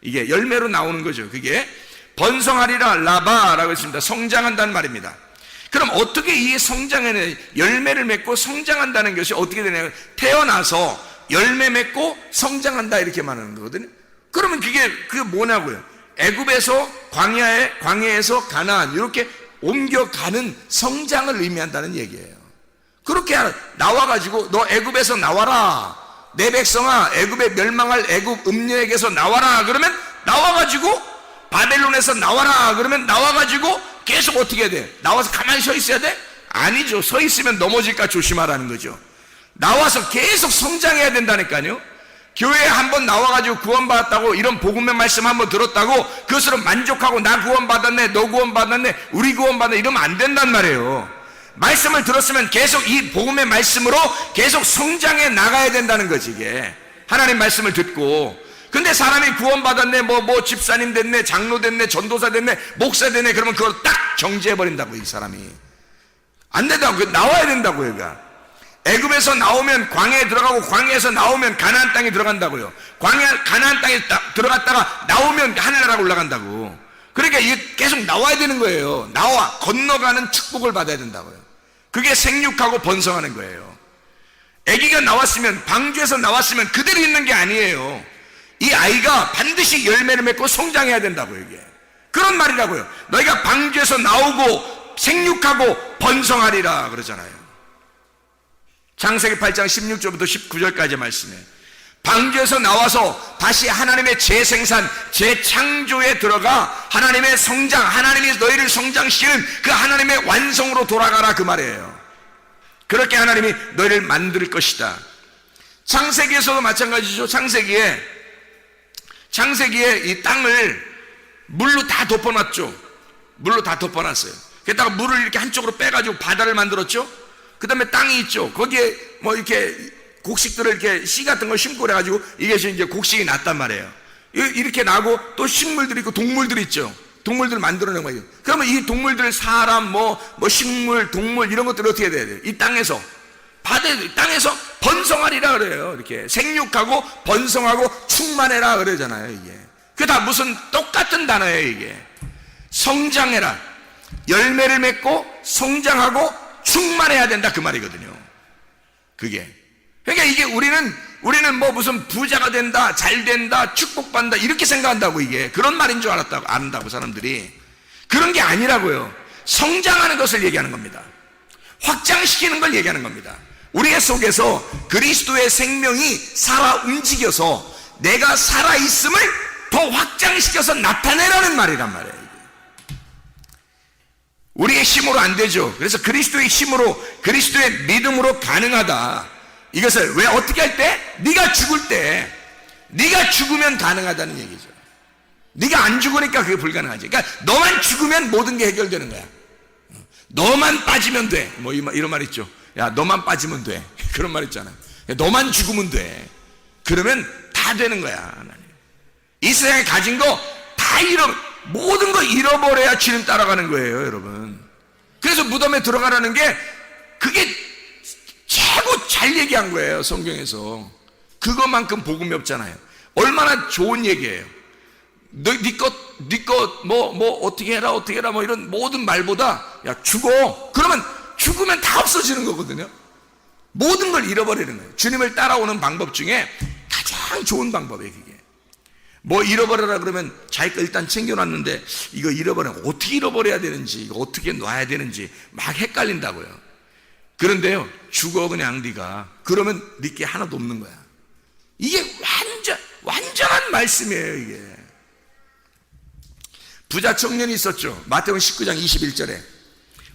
이게 열매로 나오는 거죠. 그게 번성하리라 라바라고 했습니다. 성장한다는 말입니다. 그럼 어떻게 이 성장에는 열매를 맺고 성장한다는 것이 어떻게 되냐면, 태어나서 열매 맺고 성장한다 이렇게 말하는 거거든요. 그러면 그게 뭐냐고요? 애굽에서 광야에서 가나안 이렇게 옮겨가는 성장을 의미한다는 얘기예요. 그렇게 나와가지고 너 애굽에서 나와라, 내 백성아 애굽에 멸망할 애굽 음녀에게서 나와라 그러면 나와가지고, 바벨론에서 나와라 그러면 나와가지고 계속 어떻게 해야 돼? 나와서 가만히 서 있어야 돼? 아니죠. 서 있으면 넘어질까 조심하라는 거죠. 나와서 계속 성장해야 된다니까요. 교회에 한번 나와가지고 구원받았다고, 이런 복음의 말씀 한번 들었다고 그것으로 만족하고 나 구원받았네, 너 구원받았네, 우리 구원받았네 이러면 안 된단 말이에요. 말씀을 들었으면 계속 이 복음의 말씀으로 계속 성장해 나가야 된다는 거지. 이게 하나님 말씀을 듣고. 근데 사람이 구원받았네, 뭐 집사님 됐네, 장로 됐네, 전도사 됐네, 목사 됐네, 그러면 그걸 딱 정지해버린다고. 이 사람이 안 된다고. 나와야 된다고. 얘가 애굽에서 나오면 광야에 들어가고, 광야에서 나오면 가나안 땅에 들어간다고요. 가나안 땅에 들어갔다가 나오면 하늘나라가 올라간다고. 그러니까 이게 계속 나와야 되는 거예요. 나와 건너가는 축복을 받아야 된다고요. 그게 생육하고 번성하는 거예요. 아기가 나왔으면, 방주에서 나왔으면 그대로 있는 게 아니에요. 이 아이가 반드시 열매를 맺고 성장해야 된다고요. 이게 그런 말이라고요. 너희가 방주에서 나오고 생육하고 번성하리라 그러잖아요. 창세기 8장 16절부터 19절까지 말씀에, 방주에서 나와서 다시 하나님의 재생산, 재창조에 들어가 하나님의 성장, 하나님이 너희를 성장시키는 그 하나님의 완성으로 돌아가라 그 말이에요. 그렇게 하나님이 너희를 만들 것이다. 창세기에서도 마찬가지죠. 창세기에 이 땅을 물로 다 덮어놨죠. 물로 다 덮어놨어요. 게다가 물을 이렇게 한쪽으로 빼가지고 바다를 만들었죠. 그 다음에 땅이 있죠. 거기에 뭐 이렇게 곡식들을 이렇게 씨 같은 걸 심고 그래가지고 이게 이제 곡식이 났단 말이에요. 이렇게 나고 또 식물들이 있고 동물들이 있죠. 동물들을 만들어낸 거예요. 그러면 이 동물들, 사람, 뭐 식물, 동물 이런 것들을 어떻게 해야 돼요? 이 땅에서 땅에서 번성하리라 그래요. 이렇게 생육하고 번성하고 충만해라 그러잖아요. 이게 그게 다 무슨 똑같은 단어예요. 이게 성장해라, 열매를 맺고 성장하고 충만해야 된다 그 말이거든요. 그게 그러니까 이게 우리는 뭐 무슨 부자가 된다, 잘 된다, 축복받는다 이렇게 생각한다고. 이게 그런 말인 줄 안다고 사람들이. 그런 게 아니라고요. 성장하는 것을 얘기하는 겁니다. 확장시키는 걸 얘기하는 겁니다. 우리 속에서 그리스도의 생명이 살아 움직여서 내가 살아있음을 더 확장시켜서 나타내라는 말이란 말이에요. 우리의 힘으로 안 되죠. 그래서 그리스도의 힘으로, 그리스도의 믿음으로 가능하다. 이것을 왜 어떻게 할 때? 네가 죽을 때, 네가 죽으면 가능하다는 얘기죠. 네가 안 죽으니까 그게 불가능하지. 그러니까 너만 죽으면 모든 게 해결되는 거야. 너만 빠지면 돼. 뭐 이런 말 있죠. 야, 너만 빠지면 돼. 그런 말 있잖아. 너만 죽으면 돼. 그러면 다 되는 거야. 하나님. 이 세상에 가진 거 다 모든 거 잃어버려야 주님 따라가는 거예요, 여러분. 그래서 무덤에 들어가라는 게 그게 최고 잘 얘기한 거예요, 성경에서. 그것만큼 복음이 없잖아요. 얼마나 좋은 얘기예요. 어떻게 해라, 뭐 이런 모든 말보다, 야, 죽어. 그러면 죽으면 다 없어지는 거거든요. 모든 걸 잃어버리는 거예요. 주님을 따라오는 방법 중에 가장 좋은 방법이에요, 그게. 뭐 잃어버려라 그러면 자기가 일단 챙겨놨는데 이거 잃어버리면 어떻게 잃어버려야 되는지, 이거 어떻게 놔야 되는지 막 헷갈린다고요. 그런데요, 죽어 그냥 네가. 그러면 네게 하나도 없는 거야. 이게 완전한 말씀이에요, 이게. 부자 청년이 있었죠. 마태복음 19장 21절에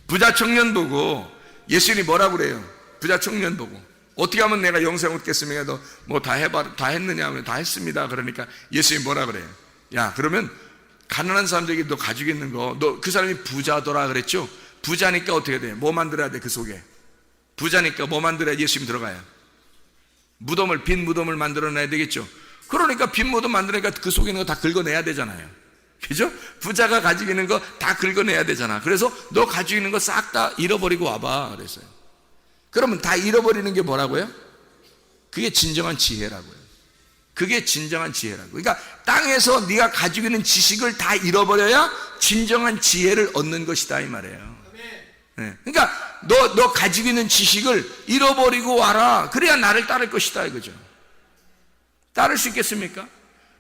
부자 청년 보고 예수님이 뭐라고 그래요? 부자 청년 보고 어떻게 하면 내가 영생을 얻겠습니까? 너 뭐 다 했느냐 하면 다 했습니다. 그러니까 예수님이 뭐라 그래요? 야, 그러면 가난한 사람들에게 너 가지고 있는 거, 너 그 사람이 부자더라 그랬죠? 부자니까 어떻게 돼? 뭐 만들어야 돼? 그 속에 부자니까 뭐 만들어야 예수님 들어가요? 빈 무덤을 만들어내야 되겠죠. 그러니까 빈 무덤 만드니까 그 속에 있는 거 다 긁어내야 되잖아요. 그죠? 부자가 가지고 있는 거 다 긁어내야 되잖아. 그래서 너 가지고 있는 거 싹 다 잃어버리고 와봐 그랬어요. 그러면 다 잃어버리는 게 뭐라고요? 그게 진정한 지혜라고요. 그게 진정한 지혜라고. 그러니까 땅에서 네가 가지고 있는 지식을 다 잃어버려야 진정한 지혜를 얻는 것이다 이 말이에요. 네. 그러니까 너 가지고 있는 지식을 잃어버리고 와라. 그래야 나를 따를 것이다 이거죠. 따를 수 있겠습니까?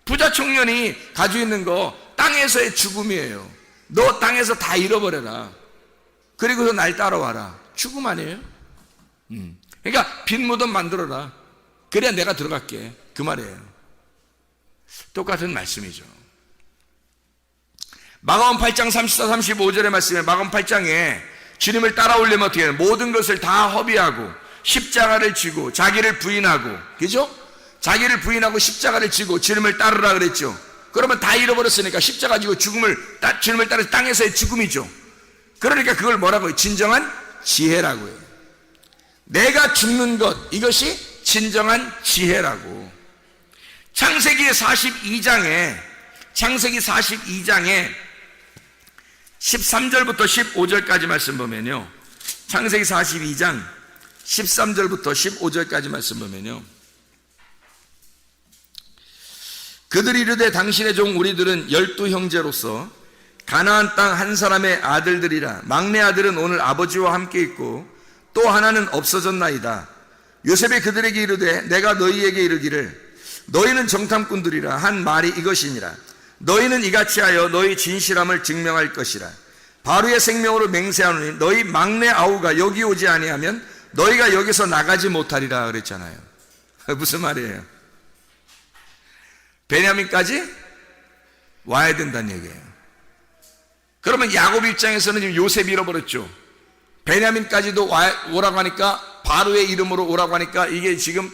부자 청년이 가지고 있는 거 땅에서의 죽음이에요. 너 땅에서 다 잃어버려라. 그리고서 날 따라와라. 죽음 아니에요? 그러니까 빈 무덤 만들어라. 그래야 내가 들어갈게. 그 말이에요. 똑같은 말씀이죠. 마가복음 8장 34, 35절의 말씀에 마가복음 8장에 주님을 따라오려면 어떻게 해요? 모든 것을 다 허비하고 십자가를 지고 자기를 부인하고, 그죠? 자기를 부인하고 십자가를 지고 주님을 따르라 그랬죠. 그러면 다 잃어버렸으니까 십자가 지고 주님을 따르서 땅에서의 죽음이죠. 그러니까 그걸 뭐라고 해요? 진정한 지혜라고요. 내가 죽는 것, 이것이 진정한 지혜라고. 창세기 42장에 13절부터 15절까지 말씀 보면요, 창세기 42장 13절부터 15절까지 말씀 보면요, 그들이 이르되 당신의 종 우리들은 12 형제로서 가나안 땅 한 사람의 아들들이라. 막내 아들은 오늘 아버지와 함께 있고 또 하나는 없어졌나이다. 요셉이 그들에게 이르되 내가 너희에게 이르기를 너희는 정탐꾼들이라 한 말이 이것이니라. 너희는 이같이 하여 너희 진실함을 증명할 것이라. 바로의 생명으로 맹세하노니 너희 막내 아우가 여기 오지 아니하면 너희가 여기서 나가지 못하리라 그랬잖아요. 무슨 말이에요? 베냐민까지 와야 된다는 얘기예요. 그러면 야곱 입장에서는 지금 요셉이 잃어버렸죠. 베냐민까지도 오라고 하니까, 바로의 이름으로 오라고 하니까 이게 지금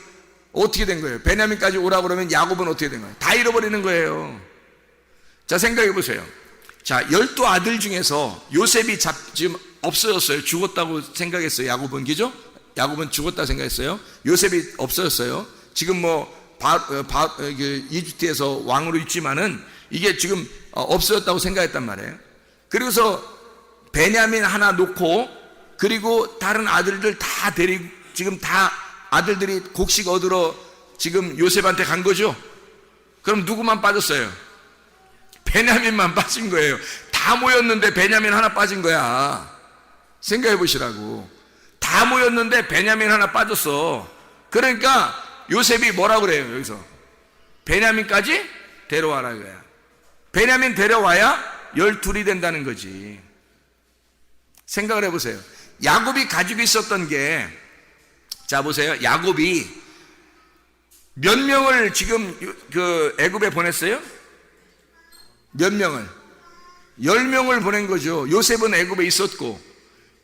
어떻게 된 거예요? 베냐민까지 오라고 그러면 야곱은 어떻게 된 거예요? 다 잃어버리는 거예요. 자, 생각해 보세요. 자, 12 아들 중에서 요셉이 지금 없어졌어요. 죽었다고 생각했어요. 야곱은, 그죠? 야곱은 죽었다 생각했어요. 요셉이 없어졌어요. 지금 이집트에서 왕으로 있지만은 이게 지금 없어졌다고 생각했단 말이에요. 그리고서 베냐민 하나 놓고, 그리고 다른 아들들 다 데리고, 지금 다 아들들이 곡식 얻으러 지금 요셉한테 간 거죠. 그럼 누구만 빠졌어요? 베냐민만 빠진 거예요. 다 모였는데 베냐민 하나 빠진 거야. 생각해 보시라고. 다 모였는데 베냐민 하나 빠졌어. 그러니까 요셉이 뭐라고 그래요? 여기서 베냐민까지 데려와라 이거야. 베냐민 데려와야 12이 된다는 거지. 생각을 해보세요. 야곱이 가지고 있었던 게, 자 보세요. 야곱이 몇 명을 지금 그 애굽에 보냈어요? 몇 명을? 10명을 보낸 거죠. 요셉은 애굽에 있었고,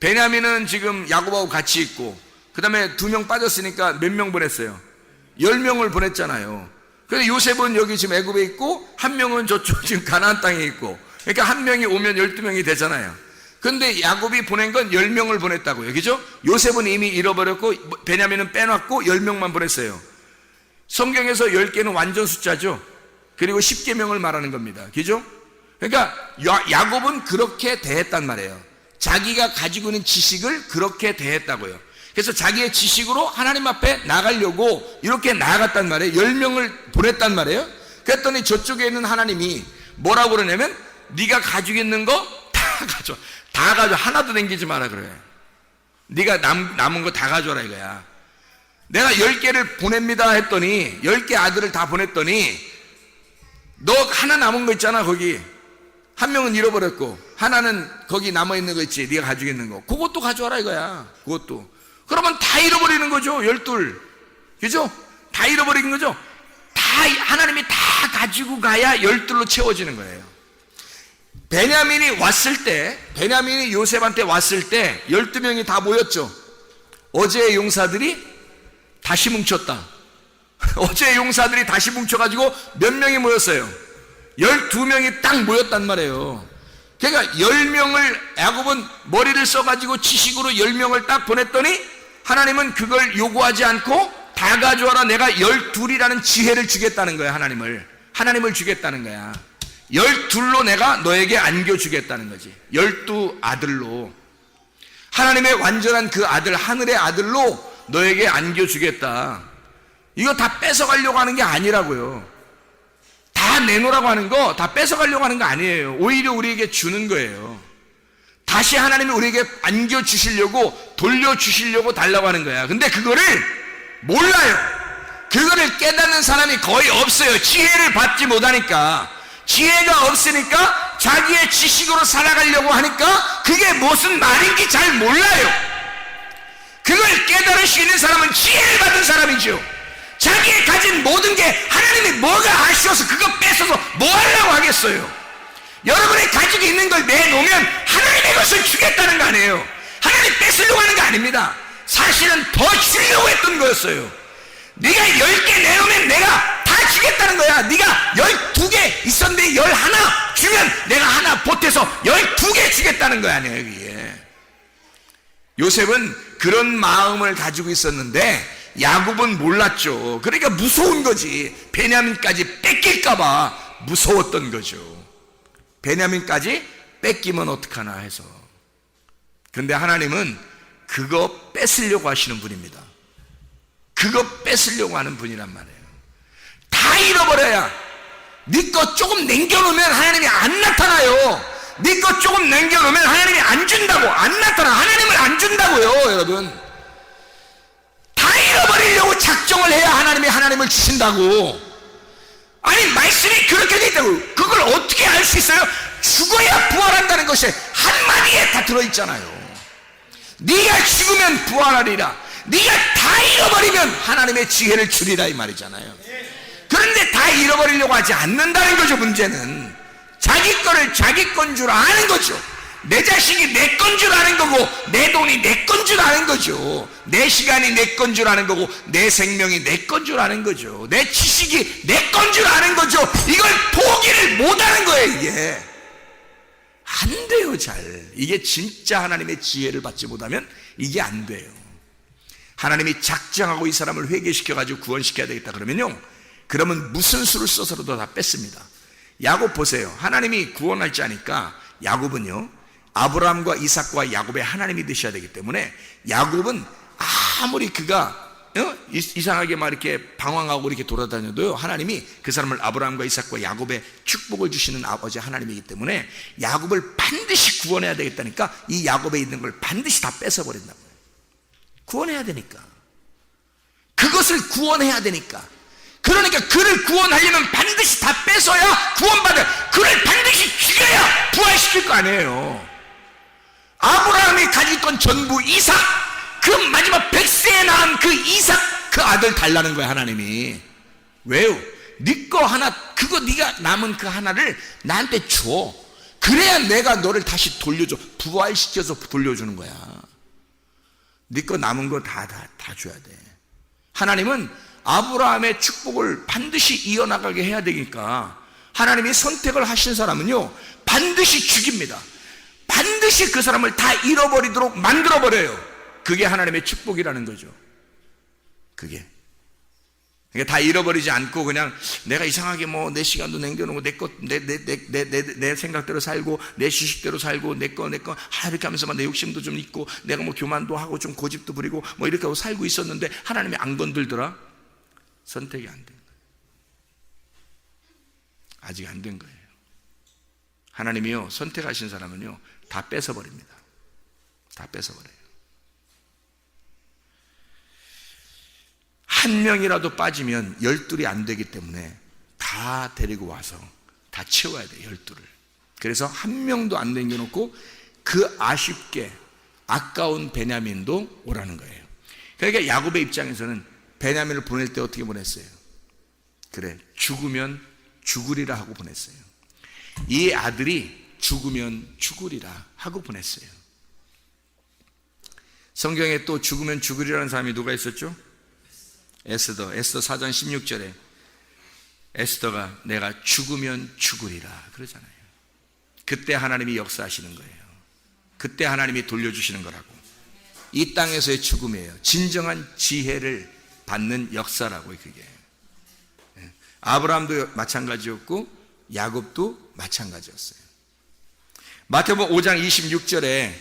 베냐민은 지금 야곱하고 같이 있고, 그 다음에 2명 빠졌으니까 몇 명 보냈어요? 10명을 보냈잖아요. 그래서 요셉은 여기 지금 애굽에 있고, 1명은 저쪽 지금 가나안 땅에 있고, 그러니까 1명이 오면 12명이 되잖아요. 근데 야곱이 보낸 건 10명을 보냈다고요. 그죠? 요셉은 이미 잃어버렸고, 베냐민은 빼놨고 10명만 보냈어요. 성경에서 10개는 완전 숫자죠. 그리고 10계명을 말하는 겁니다. 그죠? 그러니까 야곱은 그렇게 대했단 말이에요. 자기가 가지고 있는 지식을 그렇게 대했다고요. 그래서 자기의 지식으로 하나님 앞에 나가려고 이렇게 나아갔단 말이에요. 10명을 보냈단 말이에요. 그랬더니 저쪽에 있는 하나님이 뭐라고 그러냐면 네가 가지고 있는 거 다 가져와. 다 가져와. 하나도 남기지 마라 그래. 네가 남은 거 다 가져와라 이거야. 내가 10개를 보냅니다 했더니 10개 아들을 다 보냈더니 너 하나 남은 거 있잖아. 거기 한 명은 잃어버렸고 하나는 거기 남아있는 거 있지. 네가 가지고 있는 거 그것도 가져와라 이거야. 그것도. 그러면 다 잃어버리는 거죠. 12. 그죠? 다 잃어버리는 거죠. 다 하나님이 다 가지고 가야 12로 채워지는 거예요. 베냐민이 왔을 때, 베냐민이 요셉한테 왔을 때 12명이 다 모였죠. 어제의 용사들이 다시 뭉쳤다. 어제의 용사들이 다시 뭉쳐가지고 몇 명이 모였어요? 12명이 딱 모였단 말이에요. 그러니까 10명을 야곱은 머리를 써가지고 지식으로 10명을 딱 보냈더니 하나님은 그걸 요구하지 않고 다 가져와라. 내가 12이라는 지혜를 주겠다는 거야. 하나님을 주겠다는 거야. 12로 내가 너에게 안겨주겠다는 거지. 12 아들로 하나님의 완전한 그 아들, 하늘의 아들로 너에게 안겨주겠다. 이거 다 뺏어가려고 하는 게 아니라고요. 다 내놓으라고 하는 거, 다 뺏어가려고 하는 거 아니에요. 오히려 우리에게 주는 거예요. 다시 하나님이 우리에게 안겨주시려고, 돌려주시려고 달라고 하는 거야. 근데 그거를 몰라요. 그거를 깨닫는 사람이 거의 없어요. 지혜를 받지 못하니까. 지혜가 없으니까 자기의 지식으로 살아가려고 하니까 그게 무슨 말인지 잘 몰라요. 그걸 깨달을 수 있는 사람은 지혜를 받은 사람이죠. 자기의 가진 모든 게 하나님이 뭐가 아쉬워서 그거 뺏어서 뭐 하려고 하겠어요. 여러분이 가지고 있는 걸 내놓으면 하나님의 것을 주겠다는 거 아니에요. 하나님 뺏으려고 하는 거 아닙니다. 사실은 더 주려고 했던 거였어요. 네가 10개 내놓으면 내가 다 주겠다는 거야. 네가 12개 있었는데 11 주면 내가 하나 보태서 12개 주겠다는 거 아니에요. 이게 요셉은 그런 마음을 가지고 있었는데 야곱은 몰랐죠. 그러니까 무서운 거지. 베냐민까지 뺏길까봐 무서웠던 거죠. 베냐민까지 뺏기면 어떡하나 해서. 그런데 하나님은 그거 뺏으려고 하시는 분입니다. 그거 뺏으려고 하는 분이란 말이에요. 다 잃어버려야. 네 거 조금 남겨놓으면 하나님이 안 나타나요. 네 거 조금 남겨놓으면 하나님이 안 준다고. 안 나타나. 하나님을 안 준다고요. 여러분, 다 잃어버리려고 작정을 해야 하나님을 주신다고. 아니, 말씀이 그렇게 돼 있다고. 그걸 어떻게 알 수 있어요? 죽어야 부활한다는 것이 한마디에 다 들어있잖아요. 네가 죽으면 부활하리라. 네가 다 잃어버리면 하나님의 지혜를 주리라, 이 말이잖아요. 그런데 다 잃어버리려고 하지 않는다는 거죠. 문제는 자기 거를 자기 건 줄 아는 거죠. 내 자식이 내 건 줄 아는 거고, 내 돈이 내 건 줄 아는 거죠. 내 시간이 내 건 줄 아는 거고, 내 생명이 내 건 줄 아는 거죠. 내 지식이 내 건 줄 아는 거죠. 이걸 포기를 못하는 거예요. 이게 안 돼요. 잘. 이게 진짜 하나님의 지혜를 받지 못하면 이게 안 돼요. 하나님이 작정하고 이 사람을 회개시켜가지고 구원시켜야 되겠다 그러면요, 그러면 무슨 수를 써서라도 다 뺐습니다. 야곱 보세요. 하나님이 구원할 자니까 야곱은요, 아브라함과 이삭과 야곱의 하나님이 되셔야 되기 때문에 야곱은 아무리 그가 이상하게 막 이렇게 방황하고 이렇게 돌아다녀도요, 하나님이 그 사람을 아브라함과 이삭과 야곱의 축복을 주시는 아버지 하나님이기 때문에 야곱을 반드시 구원해야 되겠다니까 이 야곱에 있는 걸 반드시 다 뺏어버린다고요. 구원해야 되니까. 그것을 구원해야 되니까. 그러니까 그를 구원하려면 반드시 다 뺏어야 구원받아. 그를 반드시 죽여야 부활시킬 거 아니에요. 아브라함이 가지고 있던 전부 이삭, 그 마지막 100세에 낳은 그 이삭, 그 아들 달라는 거야 하나님이. 왜요? 네 거 하나, 그거 네가 남은 그 하나를 나한테 줘. 그래야 내가 너를 다시 돌려줘. 부활시켜서 돌려주는 거야. 네 거 남은 거 다 줘야 돼. 하나님은 아브라함의 축복을 반드시 이어나가게 해야 되니까 하나님이 선택을 하신 사람은요, 반드시 죽입니다. 반드시 그 사람을 다 잃어버리도록 만들어버려요. 그게 하나님의 축복이라는 거죠. 그러니까 다 잃어버리지 않고 그냥 내가 이상하게 뭐 내 시간도 남겨놓고 내 생각대로 살고 내 주식대로 살고 내 거 이렇게 하면서 막 내 욕심도 좀 있고 내가 뭐 교만도 하고 좀 고집도 부리고 뭐 이렇게 하고 살고 있었는데 하나님이 안 건들더라. 선택이 안 된 거예요. 아직 안 된 거예요. 하나님이요, 선택하신 사람은요 다 뺏어버립니다. 다 뺏어버려요. 한 명이라도 빠지면 12이 안 되기 때문에 다 데리고 와서 다 채워야 돼요. 12를. 그래서 한 명도 안 남겨놓고 그 아쉽게 아까운 베냐민도 오라는 거예요. 그러니까 야곱의 입장에서는 베냐민을 보낼 때 어떻게 보냈어요? 그래, 죽으면 죽으리라 하고 보냈어요. 이 아들이 죽으면 죽으리라 하고 보냈어요. 성경에 또 죽으면 죽으리라는 사람이 누가 있었죠? 에스더 4장 16절에 에스더가 내가 죽으면 죽으리라 그러잖아요. 그때 하나님이 역사하시는 거예요. 그때 하나님이 돌려주시는 거라고. 이 땅에서의 죽음이에요. 진정한 지혜를 받는 역사라고요. 그게 아브라함도 마찬가지였고 야곱도 마찬가지였어요. 마태복음 5장 26절에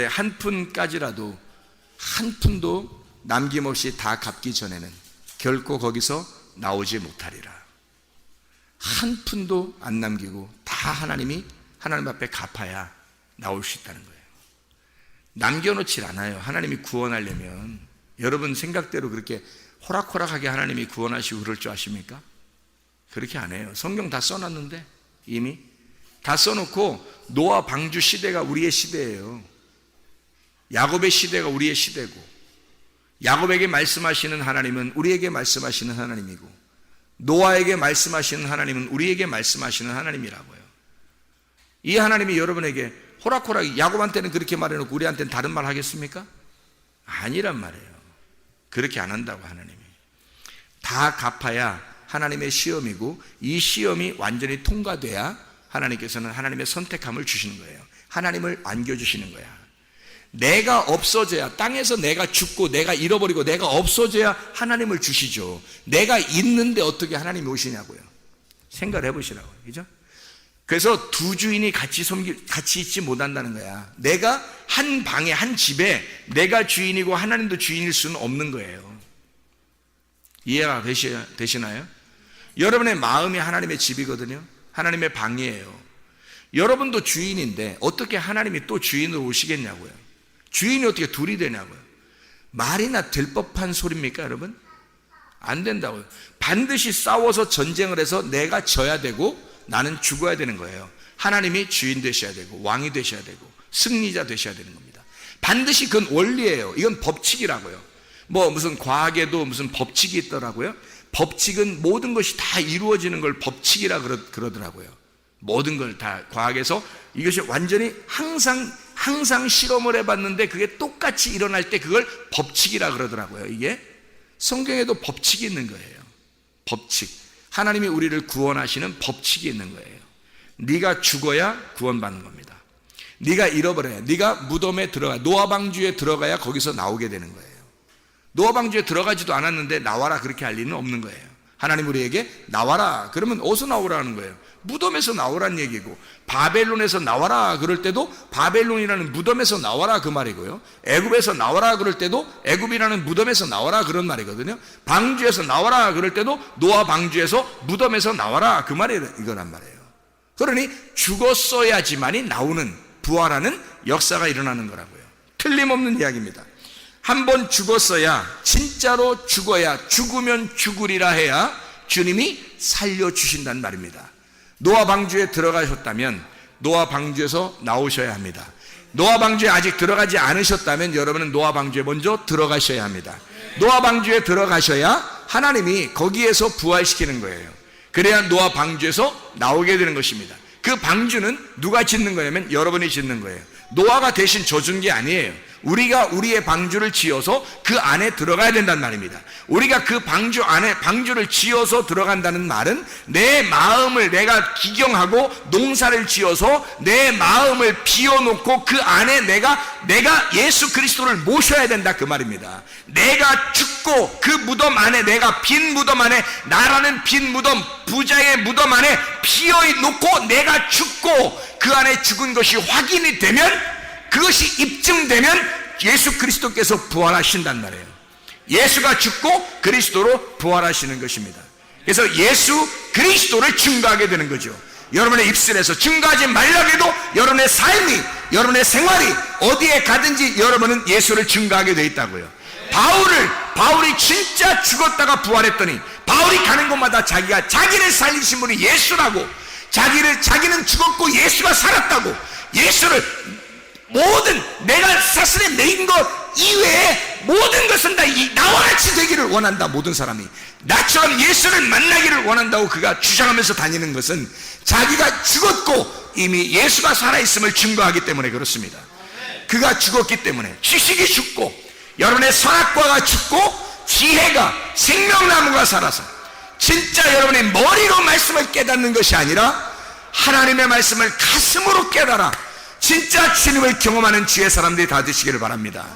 한 푼까지라도 한 푼도 남김없이 다 갚기 전에는 결코 거기서 나오지 못하리라. 한 푼도 안 남기고 다 하나님 앞에 갚아야 나올 수 있다는 거예요. 남겨놓질 않아요. 하나님이 구원하려면. 여러분 생각대로 그렇게 호락호락하게 하나님이 구원하시고 그럴 줄 아십니까? 그렇게 안 해요. 성경 다 써놨는데 이미 다 써놓고 노아 방주 시대가 우리의 시대예요. 야곱의 시대가 우리의 시대고 야곱에게 말씀하시는 하나님은 우리에게 말씀하시는 하나님이고 노아에게 말씀하시는 하나님은 우리에게 말씀하시는 하나님이라고요. 이 하나님이 여러분에게 호락호락 야곱한테는 그렇게 말해놓고 우리한테는 다른 말 하겠습니까? 아니란 말이에요. 그렇게 안 한다고. 하나님이 다 갚아야 하나님의 시험이고 이 시험이 완전히 통과돼야 하나님께서는 하나님의 선택함을 주시는 거예요. 하나님을 안겨주시는 거야. 내가 없어져야, 땅에서 내가 죽고 내가 잃어버리고 내가 없어져야 하나님을 주시죠. 내가 있는데 어떻게 하나님이 오시냐고요. 생각을 해보시라고. 그죠? 그래서 두 주인이 같이 있지 못한다는 거야. 내가 한 방에 한 집에 내가 주인이고 하나님도 주인일 수는 없는 거예요. 이해가 되시나요? 여러분의 마음이 하나님의 집이거든요. 하나님의 방이에요. 여러분도 주인인데 어떻게 하나님이 또 주인으로 오시겠냐고요. 주인이 어떻게 둘이 되냐고요. 말이나 될 법한 소리입니까 여러분? 안 된다고요. 반드시 싸워서 전쟁을 해서 내가 져야 되고 나는 죽어야 되는 거예요. 하나님이 주인 되셔야 되고 왕이 되셔야 되고 승리자 되셔야 되는 겁니다. 반드시 그건 원리예요. 이건 법칙이라고요. 뭐 무슨 과학에도 무슨 법칙이 있더라고요. 법칙은 모든 것이 다 이루어지는 걸 법칙이라 그러더라고요. 모든 걸 다 과학에서 이것이 완전히 항상 실험을 해봤는데 그게 똑같이 일어날 때 그걸 법칙이라 그러더라고요. 이게 성경에도 법칙이 있는 거예요. 법칙. 하나님이 우리를 구원하시는 법칙이 있는 거예요. 네가 죽어야 구원받는 겁니다. 네가 잃어버려야, 네가 무덤에 들어가, 노아 방주에 들어가야 거기서 나오게 되는 거예요. 노아 방주에 들어가지도 않았는데 나와라 그렇게 할 리는 없는 거예요. 하나님 우리에게 나와라 그러면 어디서 나오라는 거예요? 무덤에서 나오란 얘기고, 바벨론에서 나와라 그럴 때도 바벨론이라는 무덤에서 나와라 그 말이고요. 애굽에서 나와라 그럴 때도 애굽이라는 무덤에서 나와라 그런 말이거든요. 방주에서 나와라 그럴 때도 노아 방주에서 무덤에서 나와라 그 말이 이거란 말이에요. 그러니 죽었어야지만이 나오는, 부활하는 역사가 일어나는 거라고요. 틀림없는 이야기입니다. 한번 죽었어야, 진짜로 죽어야, 죽으면 죽으리라 해야 주님이 살려주신다는 말입니다. 노아 방주에 들어가셨다면 노아 방주에서 나오셔야 합니다. 노아 방주에 아직 들어가지 않으셨다면 여러분은 노아 방주에 먼저 들어가셔야 합니다. 노아 방주에 들어가셔야 하나님이 거기에서 부활시키는 거예요. 그래야 노아 방주에서 나오게 되는 것입니다. 그 방주는 누가 짓는 거냐면 여러분이 짓는 거예요. 노아가 대신 져준 게 아니에요. 우리가 우리의 방주를 지어서 그 안에 들어가야 된다는 말입니다. 우리가 그 방주 안에 방주를 지어서 들어간다는 말은 내 마음을 내가 기경하고 농사를 지어서 내 마음을 비워놓고 그 안에 내가 예수 그리스도를 모셔야 된다 그 말입니다. 내가 죽고 그 무덤 안에 내가 빈 무덤 안에 나라는 빈 무덤 부자의 무덤 안에 피어놓고 내가 죽고 그 안에 죽은 것이 확인이 되면 그것이 입증되면 예수 그리스도께서 부활하신단 말이에요. 예수가 죽고 그리스도로 부활하시는 것입니다. 그래서 예수 그리스도를 증거하게 되는 거죠. 여러분의 입술에서 증거하지 말라고 해도 여러분의 삶이 여러분의 생활이 어디에 가든지 여러분은 예수를 증거하게 되어 있다고요. 바울이 진짜 죽었다가 부활했더니 바울이 가는 곳마다 자기를 살리신 분이 예수라고 자기는 죽었고 예수가 살았다고 예수를 모든 내가 사슬에 매인 것 이외에 모든 것은 다 나와 같이 되기를 원한다. 모든 사람이 나처럼 예수를 만나기를 원한다고 그가 주장하면서 다니는 것은 자기가 죽었고 이미 예수가 살아있음을 증거하기 때문에 그렇습니다. 그가 죽었기 때문에 지식이 죽고 여러분의 선악과가 죽고 지혜가 생명나무가 살아서 진짜 여러분의 머리로 말씀을 깨닫는 것이 아니라 하나님의 말씀을 가슴으로 깨달아 진짜 주님을 경험하는 지혜 사람들이 다 되시기를 바랍니다.